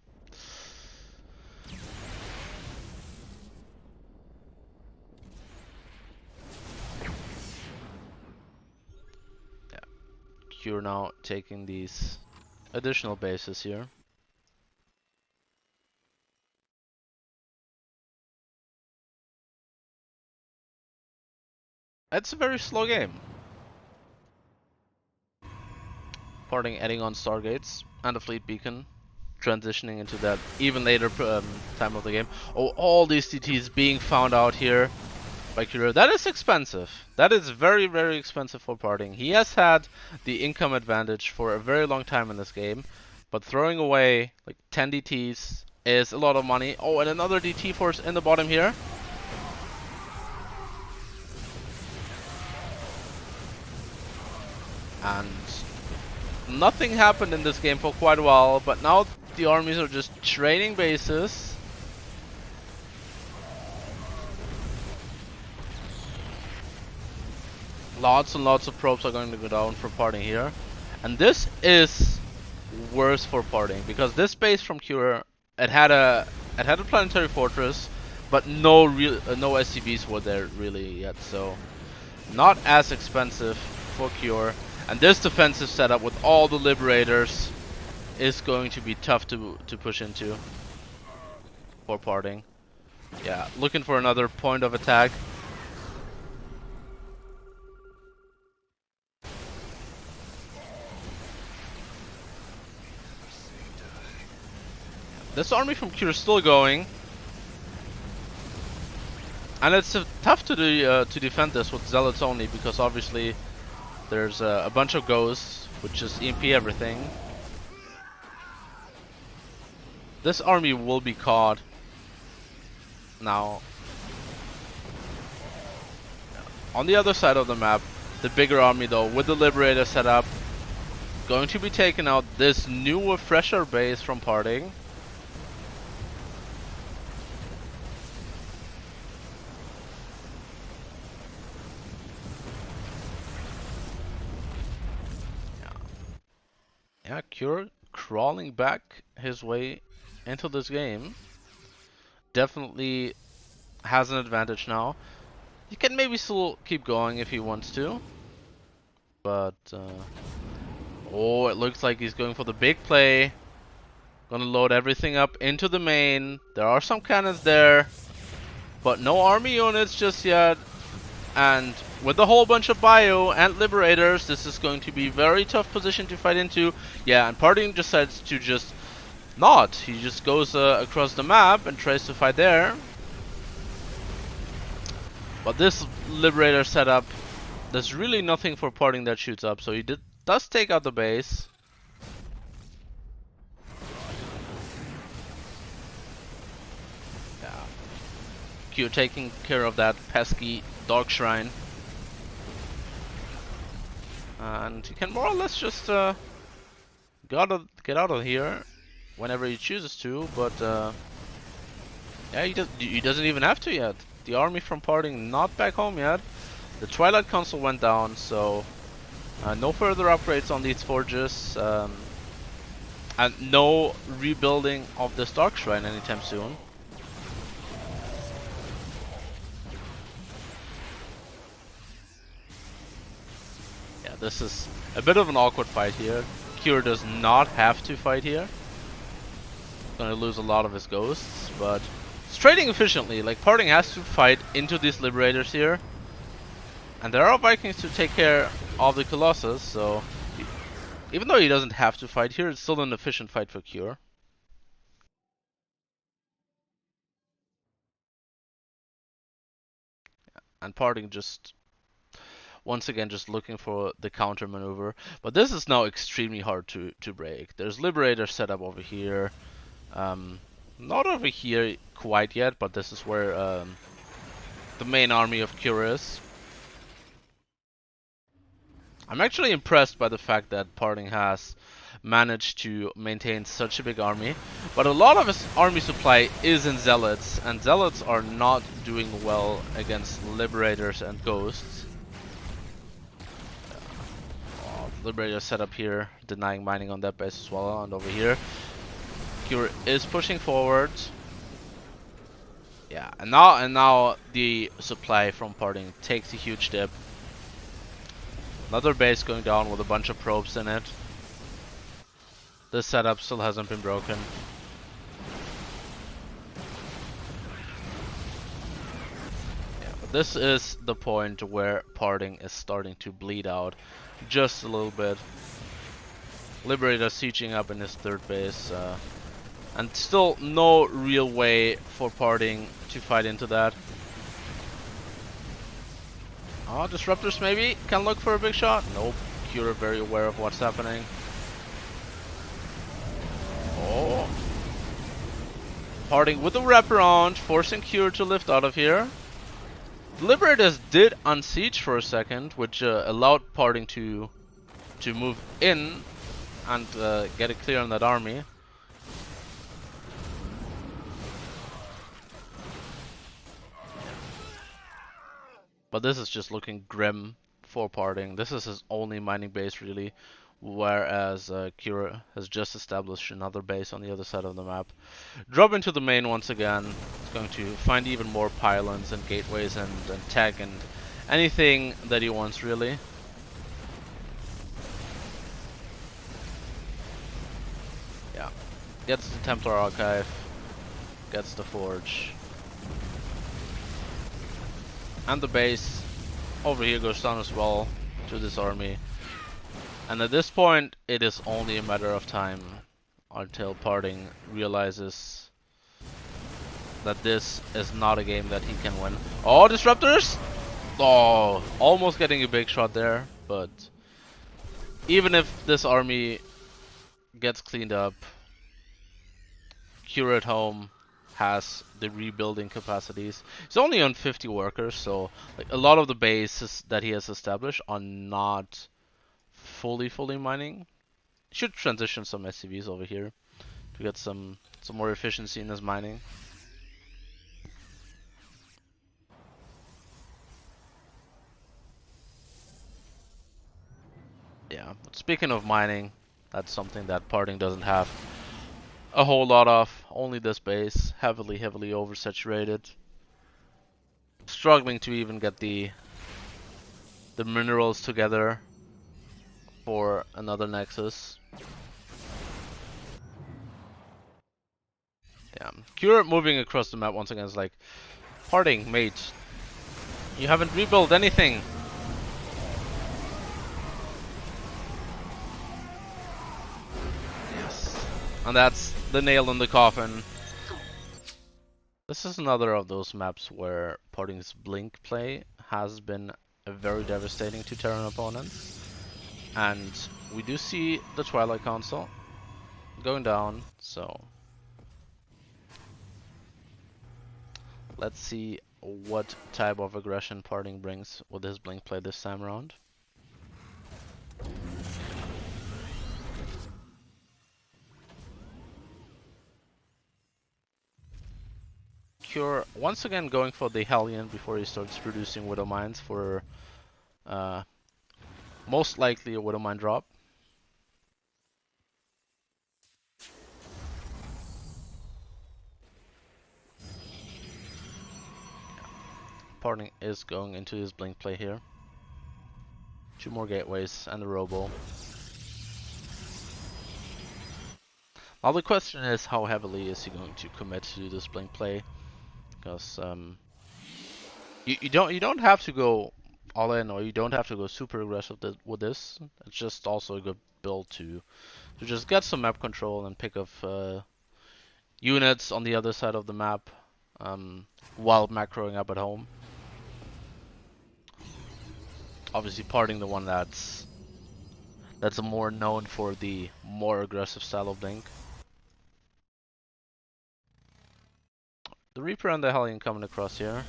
Yeah. Cure now taking these additional bases here. It's a very slow game. Parting adding on Stargates and a fleet beacon, transitioning into that even later time of the game. Oh, all these DTs being found out here by Cure. That is expensive. That is very, very expensive for Parting. He has had the income advantage for a very long time in this game, but throwing away like 10 DTs is a lot of money. Oh, and another DT force in the bottom here. And nothing happened in this game for quite a while, but now the armies are just training bases. Lots and lots of probes are going to go down for Parting here. And this is worse for Parting, because this base from Cure, it had a planetary fortress, but no SCVs were there really yet, so not as expensive for Cure. And this defensive setup with all the liberators is going to be tough to push into for Parting. Yeah, looking for another point of attack. This army from Cure is still going. And it's tough to defend this with zealots only, because obviously there's a bunch of ghosts, which just EMP everything. This army will be caught now. On the other side of the map, the bigger army though, with the liberator set up, going to be taking out this newer, fresher base from Parting. Yeah, Cure crawling back his way into this game. Definitely has an advantage now. He can maybe still keep going if he wants to. But, oh, it looks like he's going for the big play. Gonna load everything up into the main. There are some cannons there, but no army units just yet. And with a whole bunch of bio and liberators, this is going to be a very tough position to fight into. Yeah, and Parting decides to just not. He just goes across the map and tries to fight there. But this liberator setup, there's really nothing for Parting that shoots up, so he does take out the base. Yeah. Q taking care of that pesky dog shrine. And he can more or less just get out of here whenever he chooses to, but yeah, he doesn't even have to yet. The army from Parting not back home yet. The Twilight Council went down, so no further upgrades on these forges, and no rebuilding of the Stark Shrine anytime soon. Yeah, this is a bit of an awkward fight here. Cure does not have to fight here. Gonna lose a lot of his ghosts, but it's trading efficiently. Like, Parting has to fight into these liberators here. And there are Vikings to take care of the Colossus, so even though he doesn't have to fight here, it's still an efficient fight for Cure. And Parting just, once again, just looking for the counter maneuver. But this is now extremely hard to break. There's Liberator set up over here. Not over here quite yet, but this is where the main army of Cure is. I'm actually impressed by the fact that Parting has managed to maintain such a big army, but a lot of his army supply is in Zealots, and Zealots are not doing well against Liberators and Ghosts. Liberator set up here, denying mining on that base as well, and over here Cure is pushing forward. Yeah, and now the supply from Parting takes a huge dip. Another base going down with a bunch of probes in it. This setup still hasn't been broken. Yeah, but this is the point where Parting is starting to bleed out just a little bit. Liberator sieging up in his third base, and still no real way for Parting to fight into that. Oh, Disruptors maybe can look for a big shot. Nope. Cure very aware of what's happening. Oh. Parting with the wraparound, forcing Cure to lift out of here. The Liberators did unsiege for a second, which allowed Parting to move in and get it clear on that army. But this is just looking grim for Parting. This is his only mining base really, whereas Cure has just established another base on the other side of the map. Drop into the main once again. He's going to find even more pylons and gateways and tech and anything that he wants really. Yeah, gets the Templar Archive, gets the Forge. And the base over here goes down as well to this army. And at this point, it is only a matter of time until Parting realizes that this is not a game that he can win. Oh, Disruptors! Oh, almost getting a big shot there. But even if this army gets cleaned up, Cure at home has the rebuilding capacities. He's only on 50 workers, so like a lot of the bases that he has established are not fully mining. Should transition some SCVs over here to get some more efficiency in his mining. Yeah, but speaking of mining, That's something that parting doesn't have a whole lot of. Only this base, heavily oversaturated. Struggling to even get the minerals together for another Nexus. Yeah, Cure moving across the map once again is like, parting, mate. You haven't rebuilt anything. Yes. And that's the nail in the coffin. This is another of those maps where parting's blink play has been very devastating to Terran opponents. And we do see the Twilight Console going down, so let's see what type of aggression parting brings with his blink play this time around. Cure once again going for the Hellion before he starts producing Widow Mines for most likely a Widow Mine drop. Parting is going into his blink play here. 2 more gateways and a robo. Now the question is, how heavily is he going to commit to this blink play? Because you don't have to go all in, or you don't have to go super aggressive with this. It's just also a good build to just get some map control and pick up units on the other side of the map while macroing up at home. Obviously, parting the one that's more known for the more aggressive style of blink. The Reaper and the Hellion coming across here.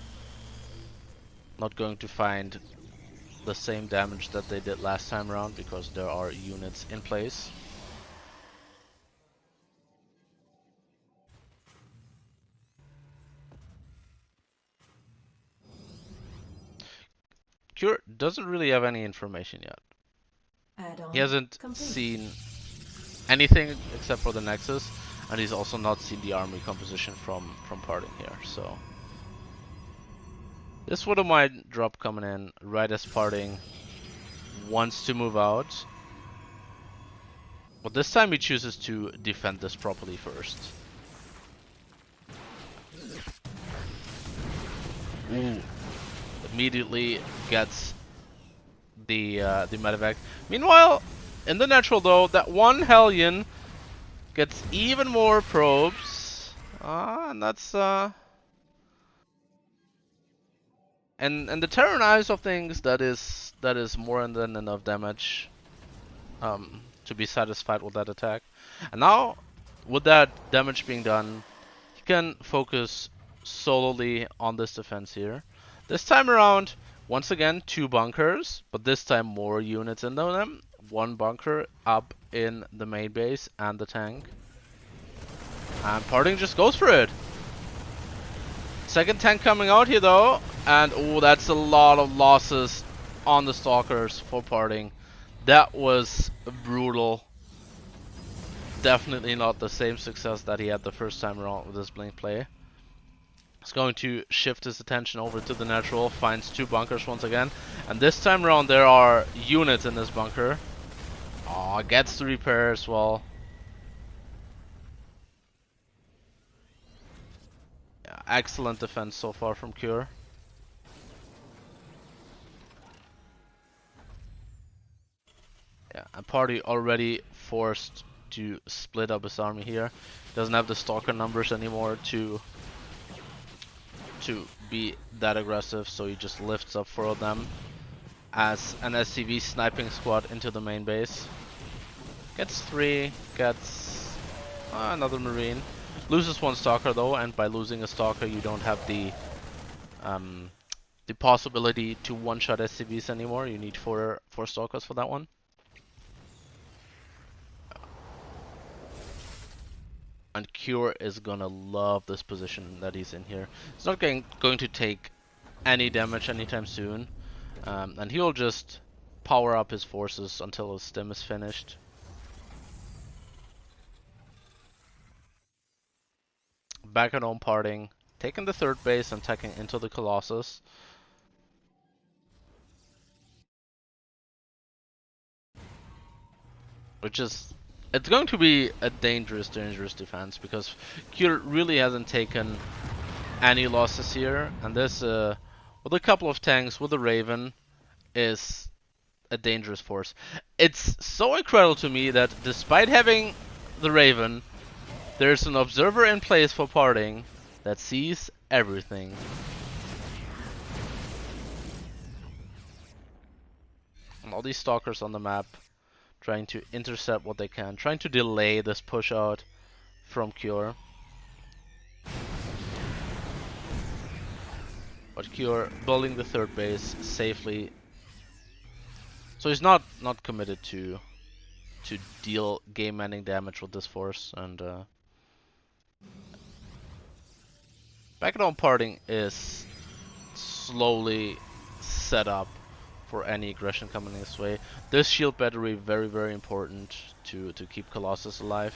Not going to find the same damage that they did last time around because there are units in place. Cure doesn't really have any information yet. He hasn't seen anything except for the Nexus, and he's also not seen the army composition from parting here, so this Widow Mine drop coming in right as parting wants to move out. But this time he chooses to defend this properly first. Ooh. Immediately gets the medevac. Meanwhile, in the natural though, that one Hellion gets even more probes. And that's and the Terran eyes of things, that is more than enough damage to be satisfied with that attack. And now, with that damage being done, he can focus solely on this defense here. This time around, once again, 2 bunkers, but this time more units into them. 1 bunker up in the main base and the tank. And parting just goes for it. Second tank coming out here though, and oh, that's a lot of losses on the stalkers for parting. That was brutal. Definitely not the same success that he had the first time around with his blink play. He's going to shift his attention over to the natural, finds 2 bunkers once again, and this time around there are units in this bunker. Oh, gets the repair as well. Yeah, excellent defense so far from Cure. Yeah, and party already forced to split up his army here. Doesn't have the stalker numbers anymore to be that aggressive, so he just lifts up 4 of them as an SCV sniping squad into the main base. Gets 3, gets another Marine. Loses 1 stalker though, and by losing a stalker you don't have the possibility to one-shot SCVs anymore. You need 4 stalkers for that one. And Cure is gonna love this position that he's in here. He's not going to take any damage anytime soon, and he'll just power up his forces until his stim is finished. back at home parting, taking the third base and taking into the Colossus. Which is, it's going to be a dangerous defense because Cure really hasn't taken any losses here, and this, with a couple of tanks, with the Raven, is a dangerous force. It's so incredible to me that despite having the Raven, there's an observer in place for parting that sees everything. And all these stalkers on the map trying to intercept what they can, trying to delay this push out from Cure. But Cure building the third base safely. So he's not committed to deal game-ending damage with this force, and back at home parting is slowly set up for any aggression coming this way. This shield battery very important to keep Colossus alive.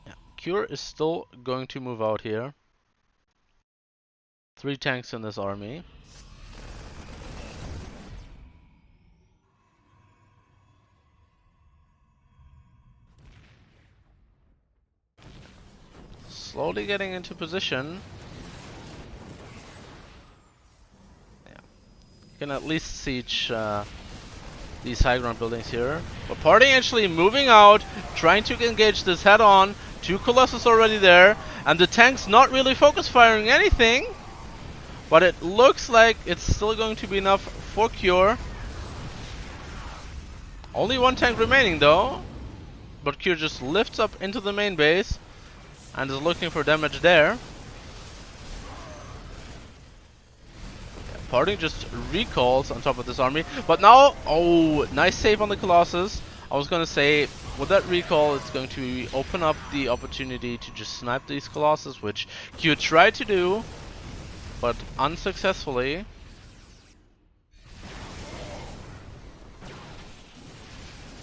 Yeah, Cure is still going to move out here. 3 tanks in this army. Slowly getting into position. Yeah, you can at least siege these high ground buildings here. But parting actually moving out, trying to engage this head on. 2 Colossus already there, and the tank's not really focus firing anything. But it looks like it's still going to be enough for Cure. Only 1 tank remaining though. But Cure just lifts up into the main base and is looking for damage there. Yeah, parting just recalls on top of this army. But now, oh, nice save on the Colossus. I was gonna say, with that recall, it's going to open up the opportunity to just snipe these Colossus, which Cure tried to do, but unsuccessfully.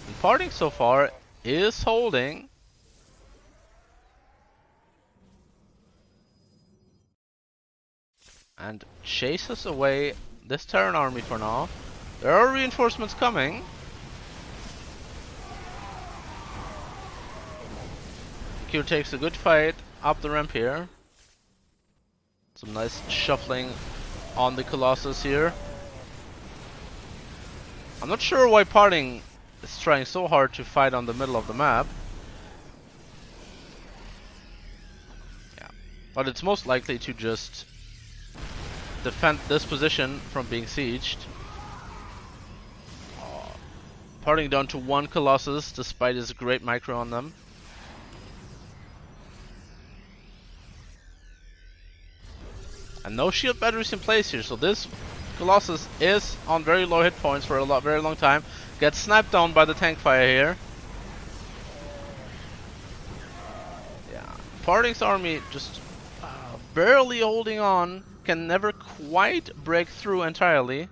And parting so far is holding. And chases away this Terran army for now. There are reinforcements coming. Cure takes a good fight up the ramp here. Some nice shuffling on the Colossus here. I'm not sure why parting is trying so hard to fight on the middle of the map. Yeah, but it's most likely to just defend this position from being sieged. Parting down to 1 Colossus despite his great micro on them. And no shield batteries in place here, so this Colossus is on very low hit points for a very long time. Gets sniped down by the tank fire here. Yeah, Parting's army just barely holding on. Can never quite break through entirely.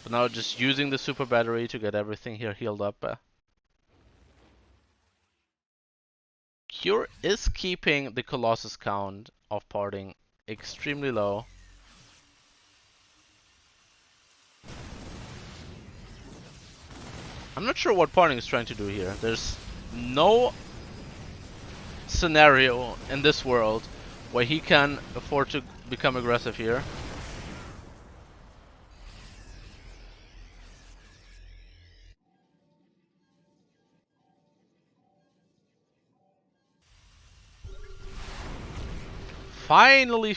But now just using the super battery to get everything here healed up. Cure is keeping the Colossus count of parting extremely low. I'm not sure what parting is trying to do here. There's no scenario in this world where he can afford to become aggressive here. Finally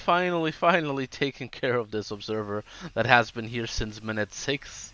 taking care of this observer that has been here since minute 6.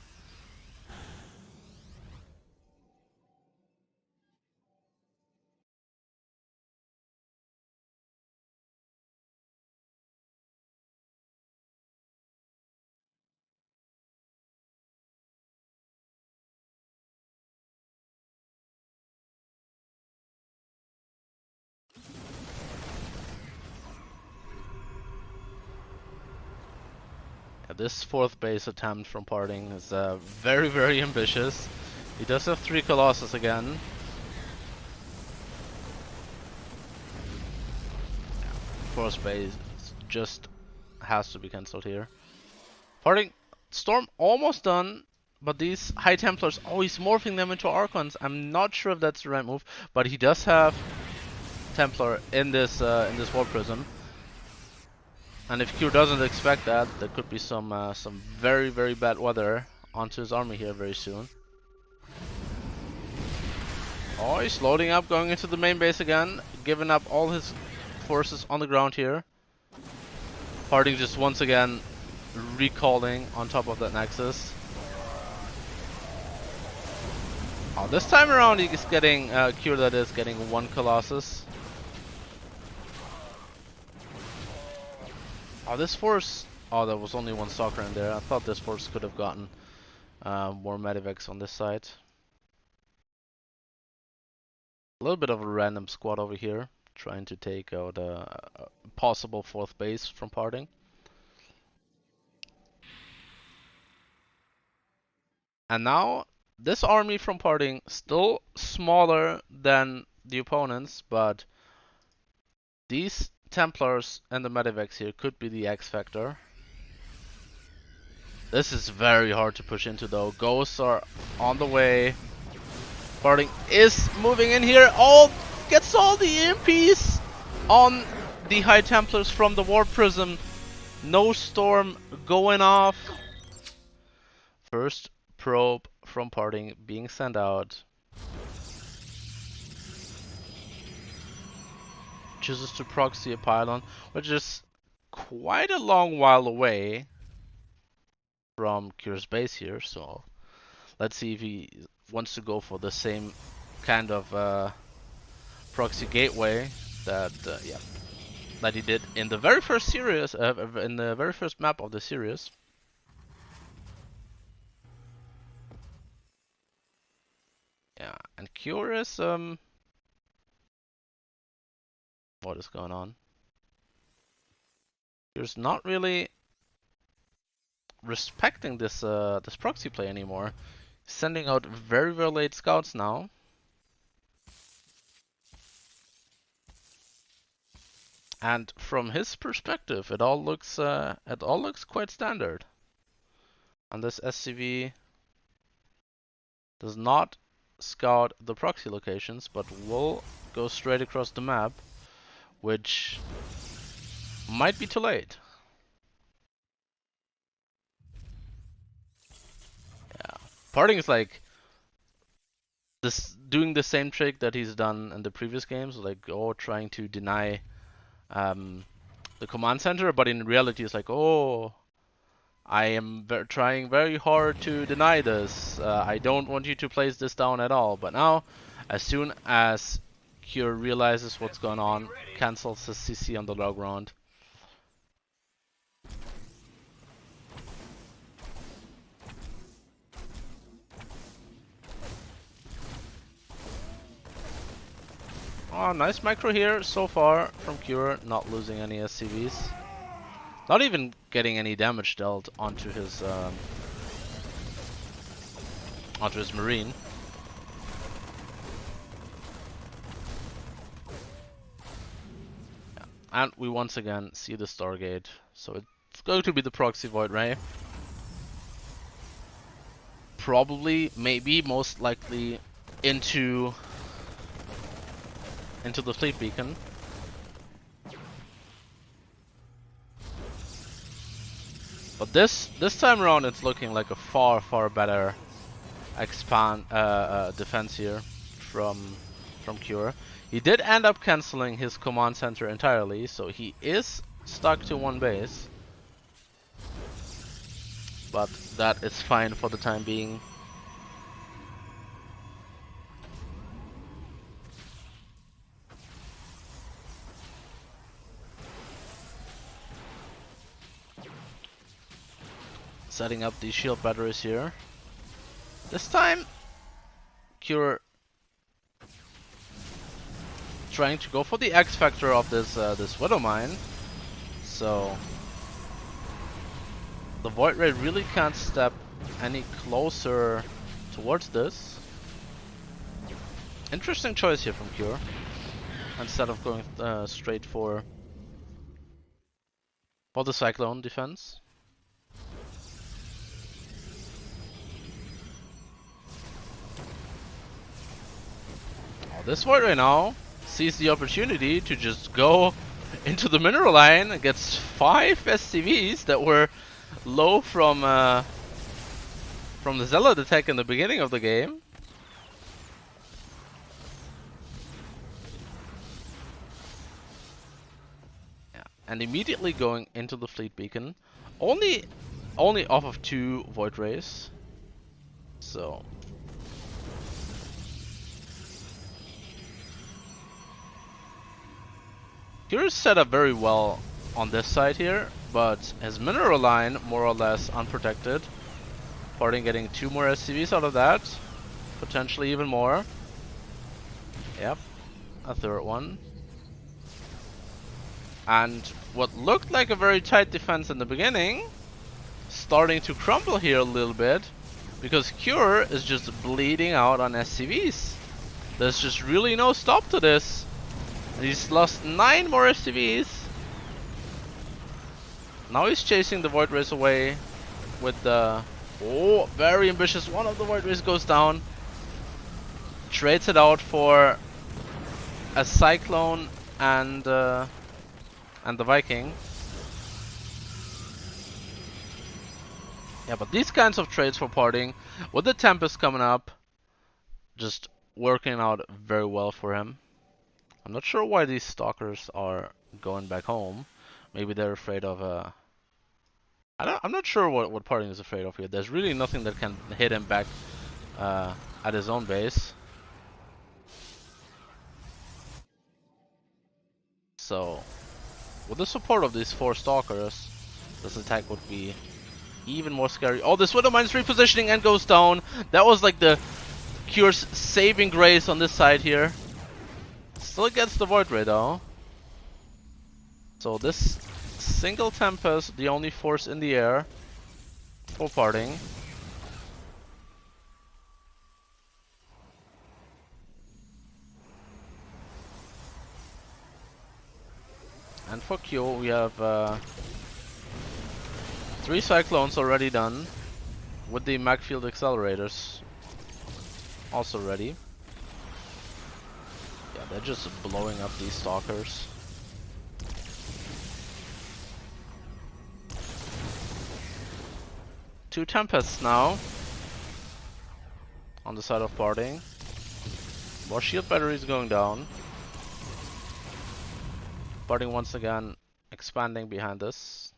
this 4th base attempt from Parting is very, very ambitious. He does have 3 Colossus again. 4th base just has to be cancelled here. Parting Storm almost done, but these High Templars, oh, he's morphing them into Archons. I'm not sure if that's the right move, but he does have Templar in this War Prism. And if Q doesn't expect that, there could be some very, very bad weather onto his army here very soon. Oh, he's loading up, going into the main base again, giving up all his forces on the ground here. Parting just once again recalling on top of that Nexus. Oh, this time around he's getting Q, that is getting 1 Colossus. Oh, this force... Oh, there was only 1 Stalker in there. I thought this force could have gotten more Medivacs on this side. A little bit of a random squad over here, trying to take out a possible 4th base from Parting. And now, this army from Parting, still smaller than the opponents, but these Templars and the Medivacs here could be the X factor. This is very hard to push into though. Ghosts are on the way. Parting is moving in here. Oh, gets all the EMPs on the High Templars from the War Prism. No Storm going off. First probe from Parting being sent out. Chooses to proxy a pylon, which is quite a long while away from Cure's base here, so let's see if he wants to go for the same kind of proxy gateway that that he did in the very first series, in the very first map of the series. Yeah, and Cure is what is going on? Cure's not really respecting this this proxy play anymore. Sending out very, very late scouts now. And from his perspective, it all looks quite standard. And this SCV does not scout the proxy locations, but will go straight across the map, which might be too late. Yeah, Parting is like this, doing the same trick that he's done in the previous games, like trying to deny the command center, but in reality it's like, oh, I am trying very hard to deny this. I don't want you to place this down at all. But now, as soon as Cure realizes what's going on, cancels his CC on the log round. Oh, nice micro here so far from Cure, not losing any SCVs. Not even getting any damage dealt onto his marine. Yeah. And we once again see the Stargate, so it's going to be the proxy Void Ray. Probably, maybe, most likely into the fleet beacon. But this time around, it's looking like a far better defense here from Cure. He did end up canceling his command center entirely, so he is stuck to one base. But that is fine for the time being. Setting up these shield batteries here. This time, Cure trying to go for the X factor of this this Widow Mine. So the Void Ray really can't step any closer towards this. Interesting choice here from Cure. Instead of going straight for the Cyclone defense. Oh, this Void Ray now sees the opportunity to just go into the mineral line and gets 5 SCVs that were low from the Zealot attack in the beginning of the game. Yeah, and immediately going into the fleet beacon, only off of 2 Void Rays. So Cure's set up very well on this side here, but his mineral line more or less unprotected. Parting getting 2 more SCVs out of that, potentially even more. Yep, a third one. And what looked like a very tight defense in the beginning, starting to crumble here a little bit, because Cure is just bleeding out on SCVs. There's just really no stop to this. He's lost 9 more SCVs. Now he's chasing the Void Rays away with the... Oh, very ambitious. One of the Void Rays goes down. Trades it out for a Cyclone and the Viking. Yeah, but these kinds of trades for parting, with the Tempest coming up, just working out very well for him. I'm not sure why these stalkers are going back home. Maybe they're afraid of I'm not sure what Parting is afraid of here. There's really nothing that can hit him back at his own base. So, with the support of these 4 stalkers, this attack would be even more scary. Oh, this Widow Mine's repositioning and goes down. That was like the Cure's saving grace on this side here. Still gets the Void Ray though. So this single Tempest, the only force in the air for Parting. And for Q, we have 3 Cyclones already done, with the mag field accelerators also ready. Yeah, they're just blowing up these stalkers. Two Tempests now on the side of Parting. More shield batteries going down. Parting once again expanding behind us.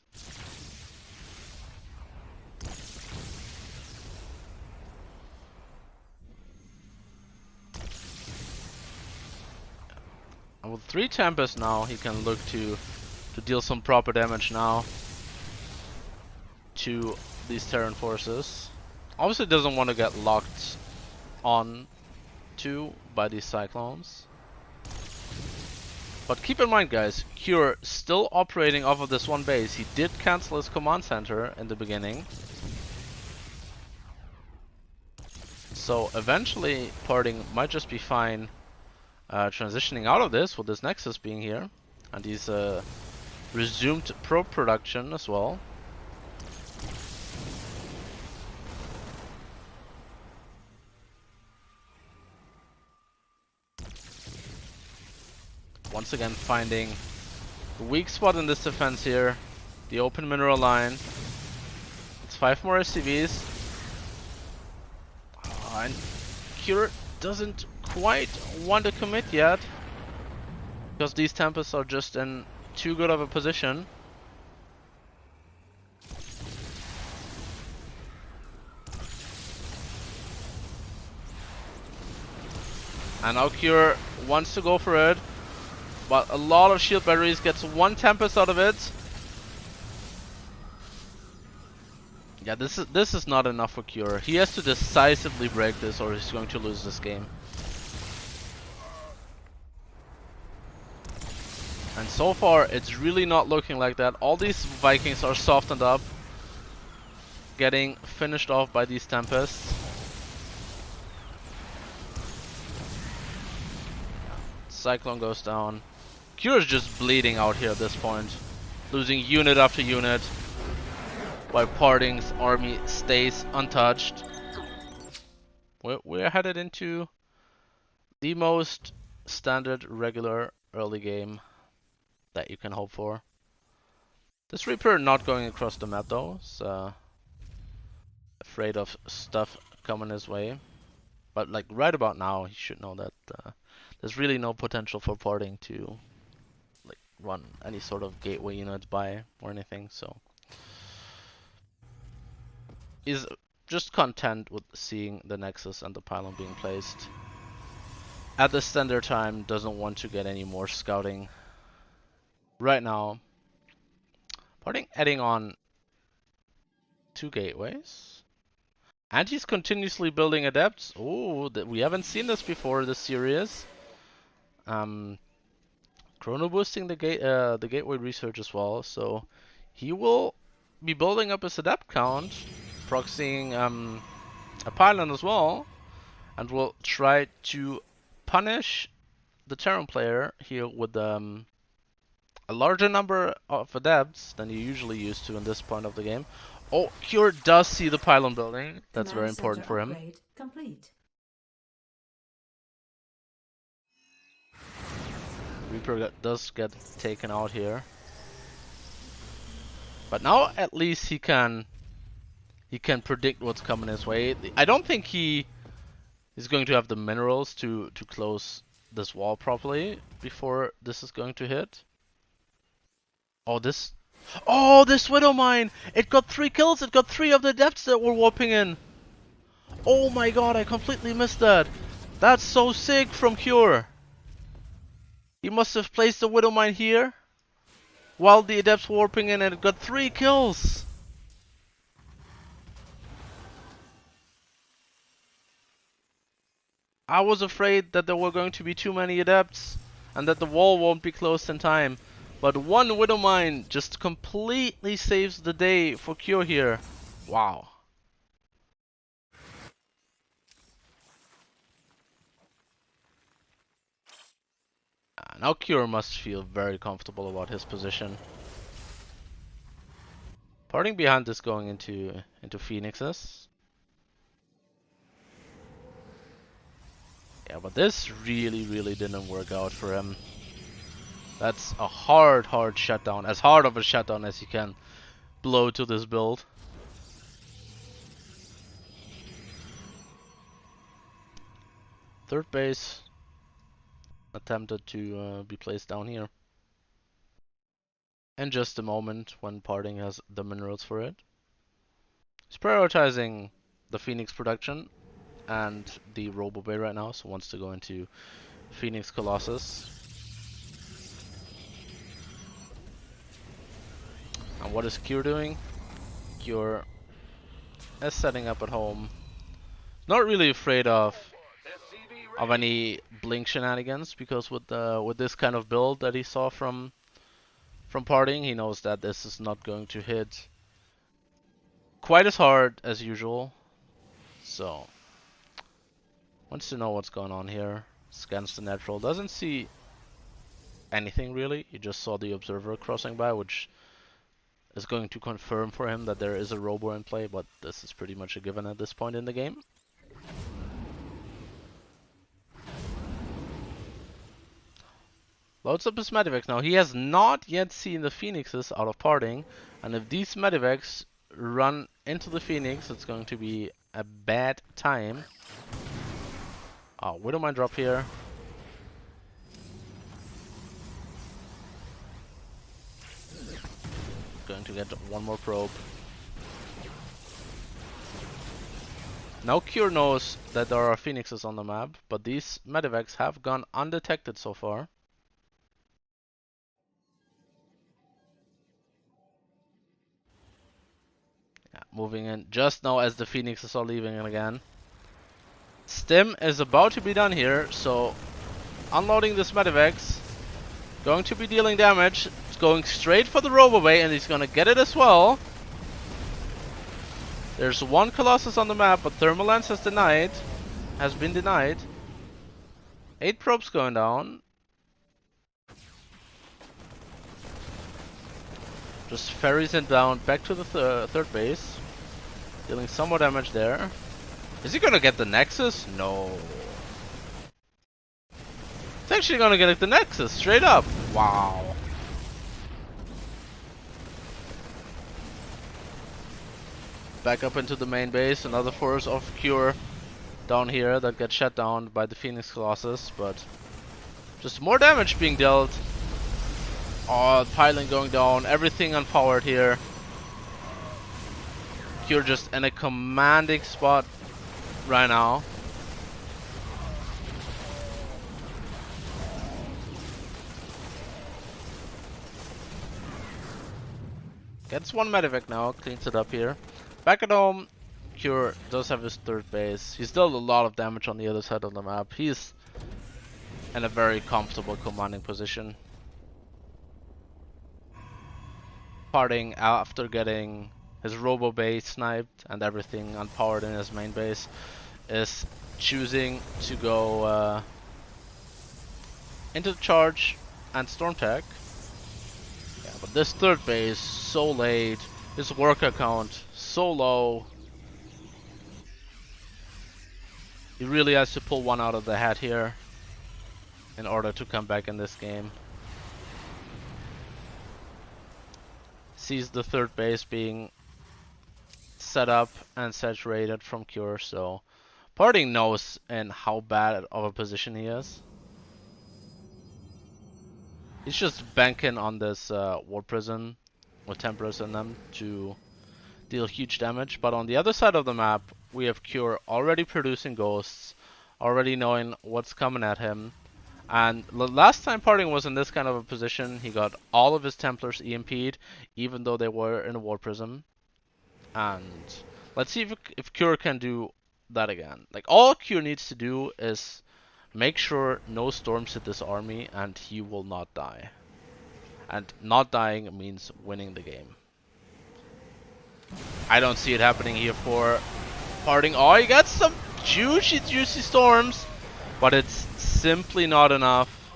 And with 3 Tempests now, he can look to deal some proper damage now to these Terran forces. Obviously doesn't want to get locked on to by these Cyclones. But keep in mind guys, Cure still operating off of this one base. He did cancel his command center in the beginning. So eventually Parting might just be fine transitioning out of this with this Nexus being here. And he's resumed probe production as well. Once again finding the weak spot in this defense here, the open mineral line. It's 5 more SCVs. And Cure doesn't quite want to commit yet, because these Tempests are just in too good of a position. And now Cure wants to go for it. But a lot of shield batteries, gets 1 Tempest out of it. Yeah, this is not enough for Cure. He has to decisively break this or he's going to lose this game. And so far, it's really not looking like that. All these Vikings are softened up. getting finished off by these tempests. Cyclone goes down. Cure is just bleeding out here at this point, losing unit after unit, while Parting's army stays untouched. We're headed into the most standard, regular early game that you can hope for. This Reaper not going across the map though, so afraid of stuff coming his way. But like right about now, he should know that there's really no potential for Parting to like run any sort of gateway units by or anything. So he's just content with seeing the Nexus and the pylon being placed. At the standard time, doesn't want to get any more scouting. Right now, Parting adding on 2 gateways. And he's continuously building adepts. Oh, we haven't seen this before this series. Chrono boosting the gateway research as well, so he will be building up his adept count, proxying a pylon as well, and will try to punish the Terran player here with a larger number of adepts than you usually used to in this point of the game. Oh, Cure does see the pylon building. That's very important for him. Complete. Reaper does get taken out here. But now at least he can predict what's coming his way. I don't think he is going to have the minerals to close this wall properly before this is going to hit. Oh, this Widow Mine! It got 3 kills! It got 3 of the adepts that were warping in! Oh my god, I completely missed that! That's so sick from Cure! He must have placed the Widow Mine here while the adepts were warping in and it got 3 kills! I was afraid that there were going to be too many adepts and that the wall won't be closed in time. But 1 Widow Mine just completely saves the day for Cure here. Wow. Now Cure must feel very comfortable about his position. Parting behind is going into Phoenixes. Yeah, but this really didn't work out for him. That's a hard shutdown. As hard of a shutdown as you can blow to this build. Third base attempted to be placed down here. In just a moment when Parting has the minerals for it. He's prioritizing the Phoenix production and the Robo Bay right now, so wants to go into Phoenix Colossus. And what is Cure doing? Cure is setting up at home. Not really afraid of any blink shenanigans, because with this kind of build that he saw from Parting, he knows that this is not going to hit quite as hard as usual. So wants to know what's going on here. Scans the natural, doesn't see anything really. He just saw the observer crossing by, which is going to confirm for him that there is a robo in play, but this is pretty much a given at this point in the game. Loads up his medivacs now. He has not yet seen the Phoenixes out of Parting, and if these medivacs run into the Phoenix, it's going to be a bad time. Oh, Widowmine drop here. Going to get 1 more probe. Now Cure knows that there are Phoenixes on the map, but these medivacs have gone undetected so far. Yeah, moving in just now as the Phoenixes are leaving again. Stim is about to be done here, so unloading this medivacs. Going to be dealing damage. It's going straight for the Robo Bay, and he's gonna get it as well. There's one Colossus on the map, but Thermal Lens has been denied. 8 probes going down. Just ferries it down back to the third base. Dealing some more damage there. Is he gonna get the Nexus? No. He's actually gonna get the Nexus, straight up. Wow. Back up into the main base, another force of Cure down here that gets shut down by the Phoenix Colossus, but just more damage being dealt. Oh, piling going down, everything unpowered here. Cure just in a commanding spot right now. Gets one medevac now, cleans it up here. Back at home, Cure does have his third base. He's dealt a lot of damage on the other side of the map. He's in a very comfortable commanding position. Parting after getting his robo base sniped and everything unpowered in his main base is choosing to go into the charge and storm tech. Yeah, but this third base so late, his worker count so low. He really has to pull one out of the hat here in order to come back in this game. Sees the third base being set up and saturated from Cure, so Parting knows in how bad of a position he is. He's just banking on this War Prison with Tempest in them to deal huge damage, but on the other side of the map we have Cure already producing ghosts, already knowing what's coming at him. And the last time Parting was in this kind of a position, he got all of his Templars EMP'd, even though they were in a War Prism. And let's see if Cure can do that again. Like, all Cure needs to do is make sure no storms hit this army, and he will not die. And not dying means winning the game. I don't see it happening here for Parting. Oh, he got some juicy storms, but it's simply not enough.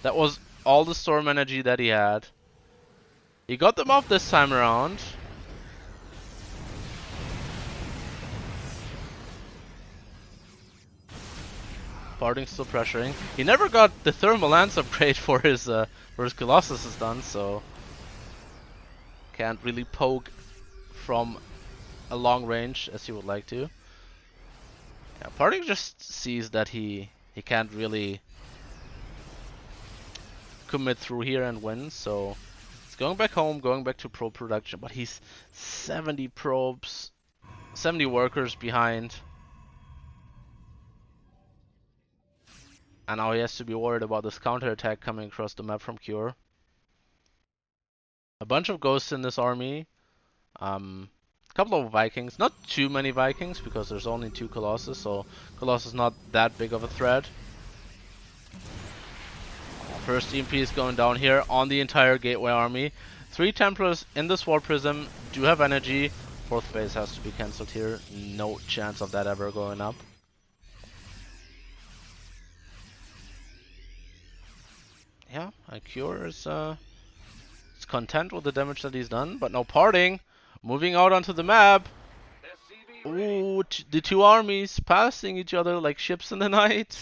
That was all the storm energy that he had. He got them off this time around. Parting still pressuring. He never got the thermal lance upgrade for his Colossus is done, so can't really poke from a long range as he would like to. Yeah, Parting just sees that he can't really commit through here and win, so he's going back home, going back to probe production, but he's 70 probes, 70 workers behind. And now he has to be worried about this counterattack coming across the map from Cure. A bunch of ghosts in this army. A couple of Vikings. Not too many Vikings because there's only 2 Colossus, so Colossus is not that big of a threat. First EMP is going down here on the entire Gateway army. 3 Templars in this War Prism do have energy. 4th base has to be cancelled here. No chance of that ever going up. Yeah, and Cure is content with the damage that he's done, but now Parting, moving out onto the map. Ooh, the 2 armies passing each other like ships in the night.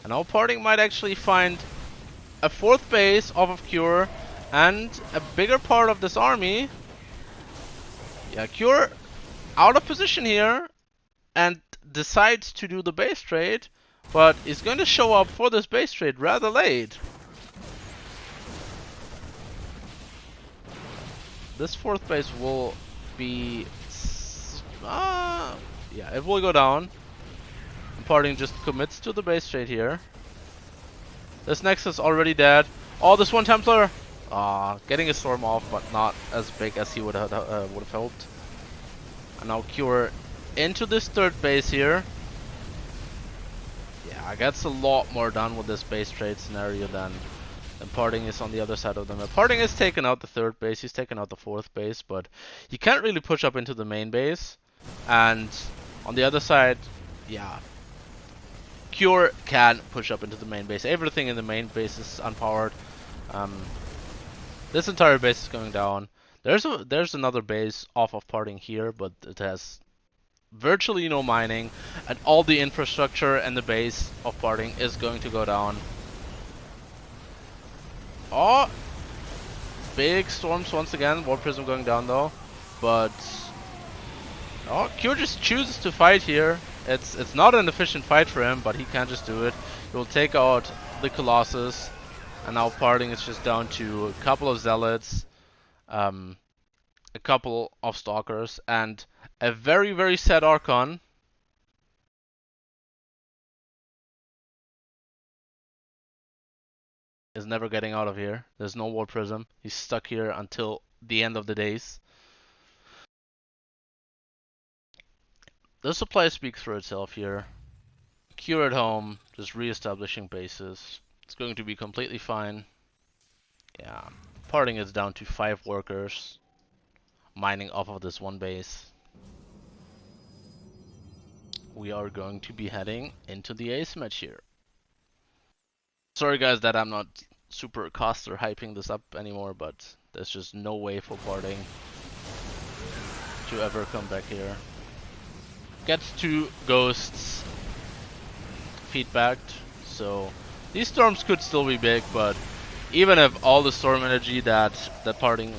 And now Parting might actually find a 4th base off of Cure and a bigger part of this army. Yeah, Cure out of position here and decides to do the base trade, but is going to show up for this base trade rather late. This 4th base will be... yeah, it will go down. Parting just commits to the base trade here. This Nexus already dead. Oh, this 1 Templar! Getting a storm off, but not as big as he would have hoped. And now Cure into this 3rd base here. Yeah, gets a lot more done with this base trade scenario than And Parting is on the other side of the map. Parting has taken out the third base, he's taken out the fourth base, but he can't really push up into the main base. And on the other side, yeah, Cure can push up into the main base. Everything in the main base is unpowered. This entire base is going down. There's another base off of Parting here, but it has virtually no mining, and all the infrastructure and the base of Parting is going to go down. Oh, big storms once again. War Prism going down though, but oh, Q just chooses to fight here. It's not an efficient fight for him, but he can just do it. He will take out the Colossus, and now Parting is just down to a couple of Zealots, a couple of Stalkers, and a very, very sad Archon. Is never getting out of here. There's no War Prism. He's stuck here until the end of the days. The supply speaks for itself here. Cure at home, just re-establishing bases. It's going to be completely fine. Yeah, Parting is down to 5 workers, mining off of this one base. We are going to be heading into the ace match here. Sorry guys that I'm not super cost or hyping this up anymore, but there's just no way for Parting to ever come back here. Gets 2 ghosts feedbacked, so these storms could still be big, but even if all the storm energy that Parting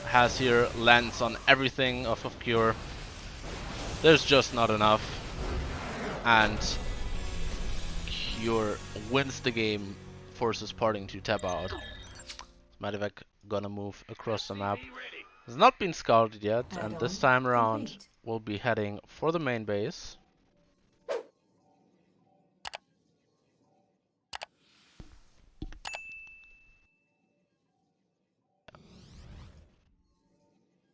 has here lands on everything off of Cure, there's just not enough, and Cure wins the game, forces Parting to tap out. Medivac gonna move across the map. Has not been scouted yet, and this time around we'll be heading for the main base.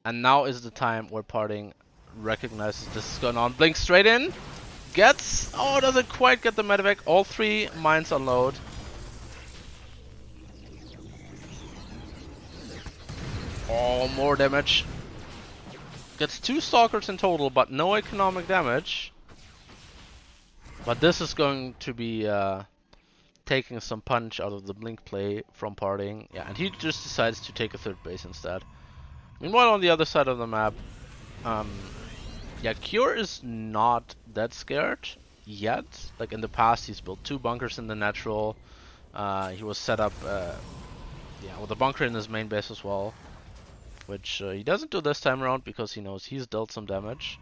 And now is the time where Parting recognizes this is going on. Blinks straight in. Gets... Oh, doesn't quite get the medevac. All 3 mines unload. Oh, more damage. Gets 2 stalkers in total, but no economic damage. But this is going to be taking some punch out of the blink play from Parting. Yeah, and he just decides to take a third base instead. Meanwhile, on the other side of the map, yeah, Cure is not that scared yet. Like in the past, he's built 2 bunkers in the natural. He was set up, yeah, with a bunker in his main base as well, which he doesn't do this time around because he knows he's dealt some damage.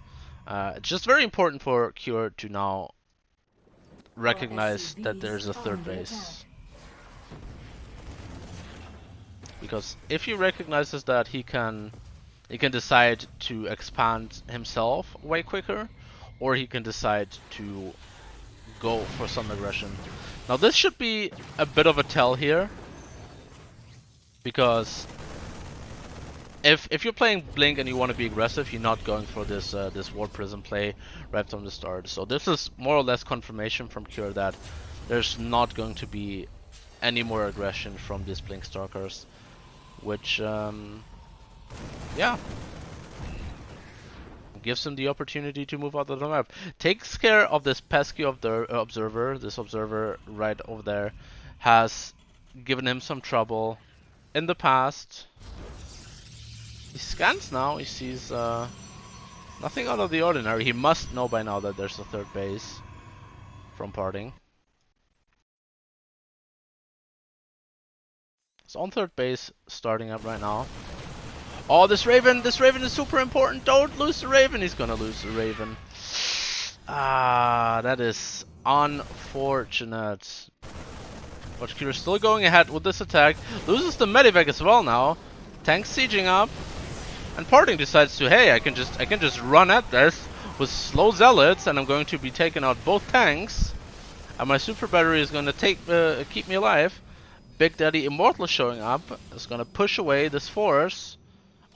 It's just very important for Cure to now recognize that there's a third base. Because if he recognizes that, he can decide to expand himself way quicker, or he can decide to go for some aggression. Now this should be a bit of a tell here, because if you're playing Blink and you want to be aggressive, you're not going for this this War Prism play right from the start. So this is more or less confirmation from Cure that there's not going to be any more aggression from these Blink Stalkers, which yeah, gives him the opportunity to move out of the map. Takes care of this pesky observer. This observer right over there has given him some trouble in the past. He scans now. He sees nothing out of the ordinary. He must know by now that there's a third base from Parting. So on third base, starting up right now. Oh, this Raven is super important. Don't lose the Raven. He's gonna lose the Raven. Ah, that is unfortunate. But Cure's still going ahead with this attack. Loses the Medivac as well now. Tank sieging up. And Parting decides to, hey, I can just run at this with slow zealots, and I'm going to be taking out both tanks. And my super battery is gonna keep me alive. Big Daddy Immortal showing up is gonna push away this force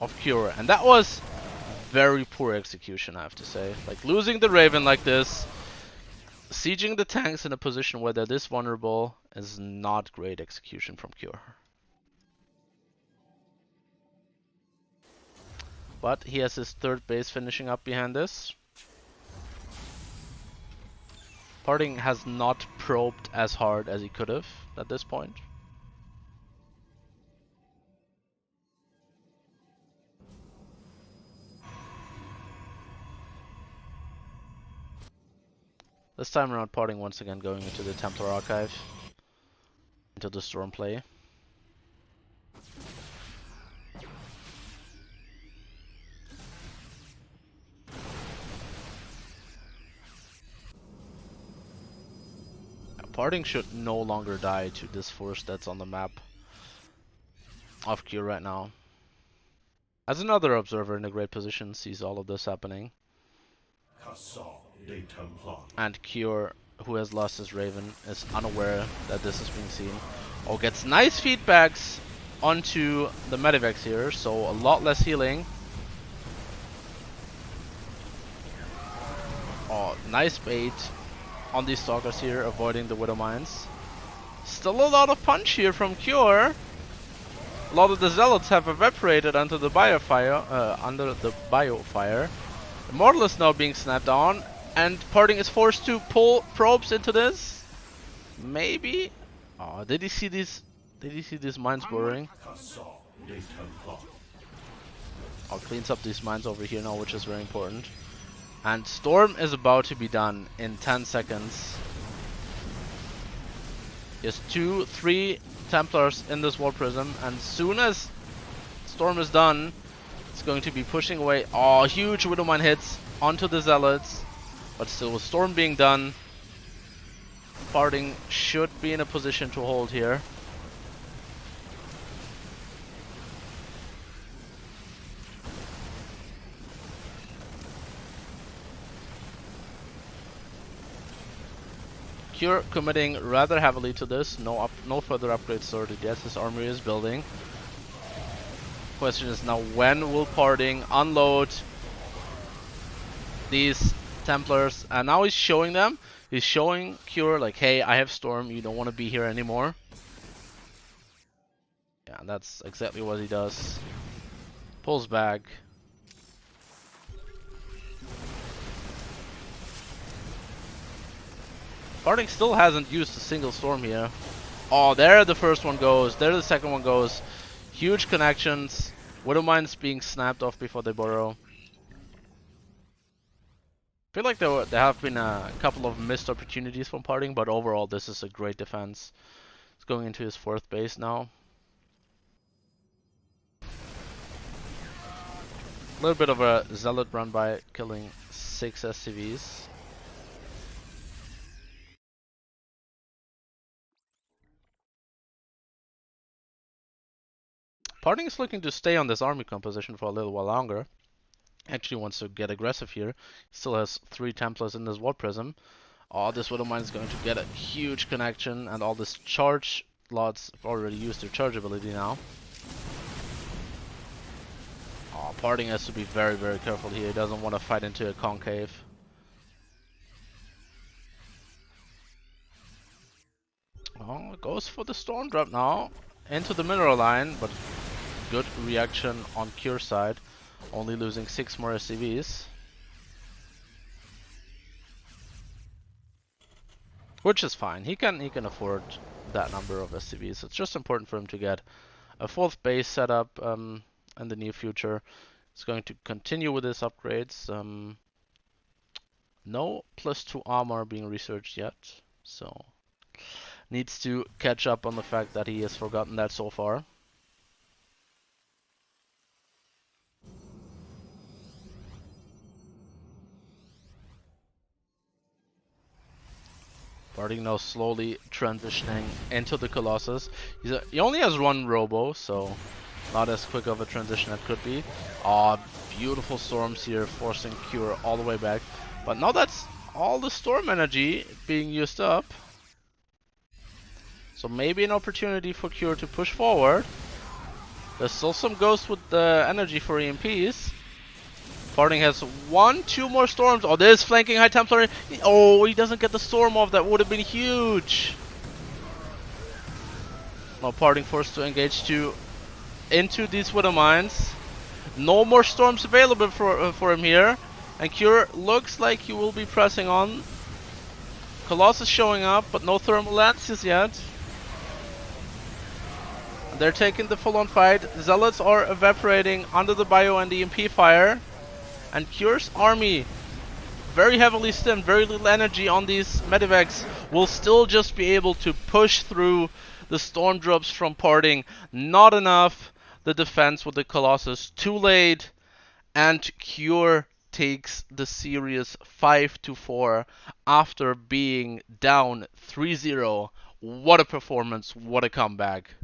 of Cure, and that was very poor execution, I have to say. Like losing the Raven like this, sieging the tanks in a position where they're this vulnerable, is not great execution from Cure. But he has his third base finishing up behind this. Parting has not probed as hard as he could have at this point. This time around, Parting once again going into the Templar Archive, into the Storm play. Parting should no longer die to this force that's on the map of Cure right now. As another observer in a great position sees all of this happening. And Cure, who has lost his Raven, is unaware that this is being seen. Oh, gets nice feedbacks onto the Medivacs here, so a lot less healing. Oh, nice bait on these Stalkers here, avoiding the Widow Mines. Still a lot of punch here from Cure. A lot of the Zealots have evaporated under the biofire. Immortal is now being snapped on, and Parting is forced to pull probes into this. Maybe. Oh, did he see these? Did he see these mines burrowing? Oh, cleans up these mines over here now, which is very important. And Storm is about to be done in 10 seconds. There's 2-3 Templars in this Wall Prism, and soon as Storm is done, it's going to be pushing away. Oh, huge Widowmine hits onto the Zealots. But still, with Storm being done, Parting should be in a position to hold here. Cure committing rather heavily to this. No further upgrades sorted yet. His armory is building. Question is now, when will Parting unload these Templars? And now he's showing them. He's showing Cure like, hey, I have Storm. You don't want to be here anymore. Yeah, that's exactly what he does. Pulls back. Parting still hasn't used a single Storm here. Oh, there the first one goes. There the second one goes. Huge connections. Widowmines being snapped off before they burrow. I feel like there have been a couple of missed opportunities from Parting, but overall this is a great defense. He's going into his fourth base now. A little bit of a Zealot run by, killing 6 SCVs. Parting is looking to stay on this army composition for a little while longer. Actually wants to get aggressive here. Still has 3 Templars in this War Prism. Oh, this Widowmine is going to get a huge connection, and all this charge lots have already used their charge ability now. Oh, Parting has to be very, very careful here. He doesn't want to fight into a concave. Oh, goes for the Storm Drop now. Into the mineral line, but good reaction on Cure side. Only losing 6 more SCVs. Which is fine. He can afford that number of SCVs. It's just important for him to get a 4th base set up in the near future. He's going to continue with his upgrades. No +2 armor being researched yet, so needs to catch up on the fact that he has forgotten that so far. Parting now slowly transitioning into the Colossus. He only has 1 Robo, so not as quick of a transition as could be. Ah, beautiful storms here, forcing Cure all the way back. But now that's all the storm energy being used up. So maybe an opportunity for Cure to push forward. There's still some ghosts with the energy for EMPs. Parting has 1-2 more storms. Oh, there's flanking High Templar. Oh, he doesn't get the storm off. That would have been huge. Now Parting forced to engage into these Widow Mines. No more storms available for him here. And Cure looks like he will be pressing on. Colossus showing up, but no thermal lances yet. They're taking the full-on fight. Zealots are evaporating under the bio and the EMP fire. And Cure's army, very heavily stemmed, very little energy on these medivacs, will still just be able to push through the storm drops from Parting. Not enough. The defense with the Colossus too late. And Cure takes the series 5-4 after being down 3-0. What a performance, what a comeback.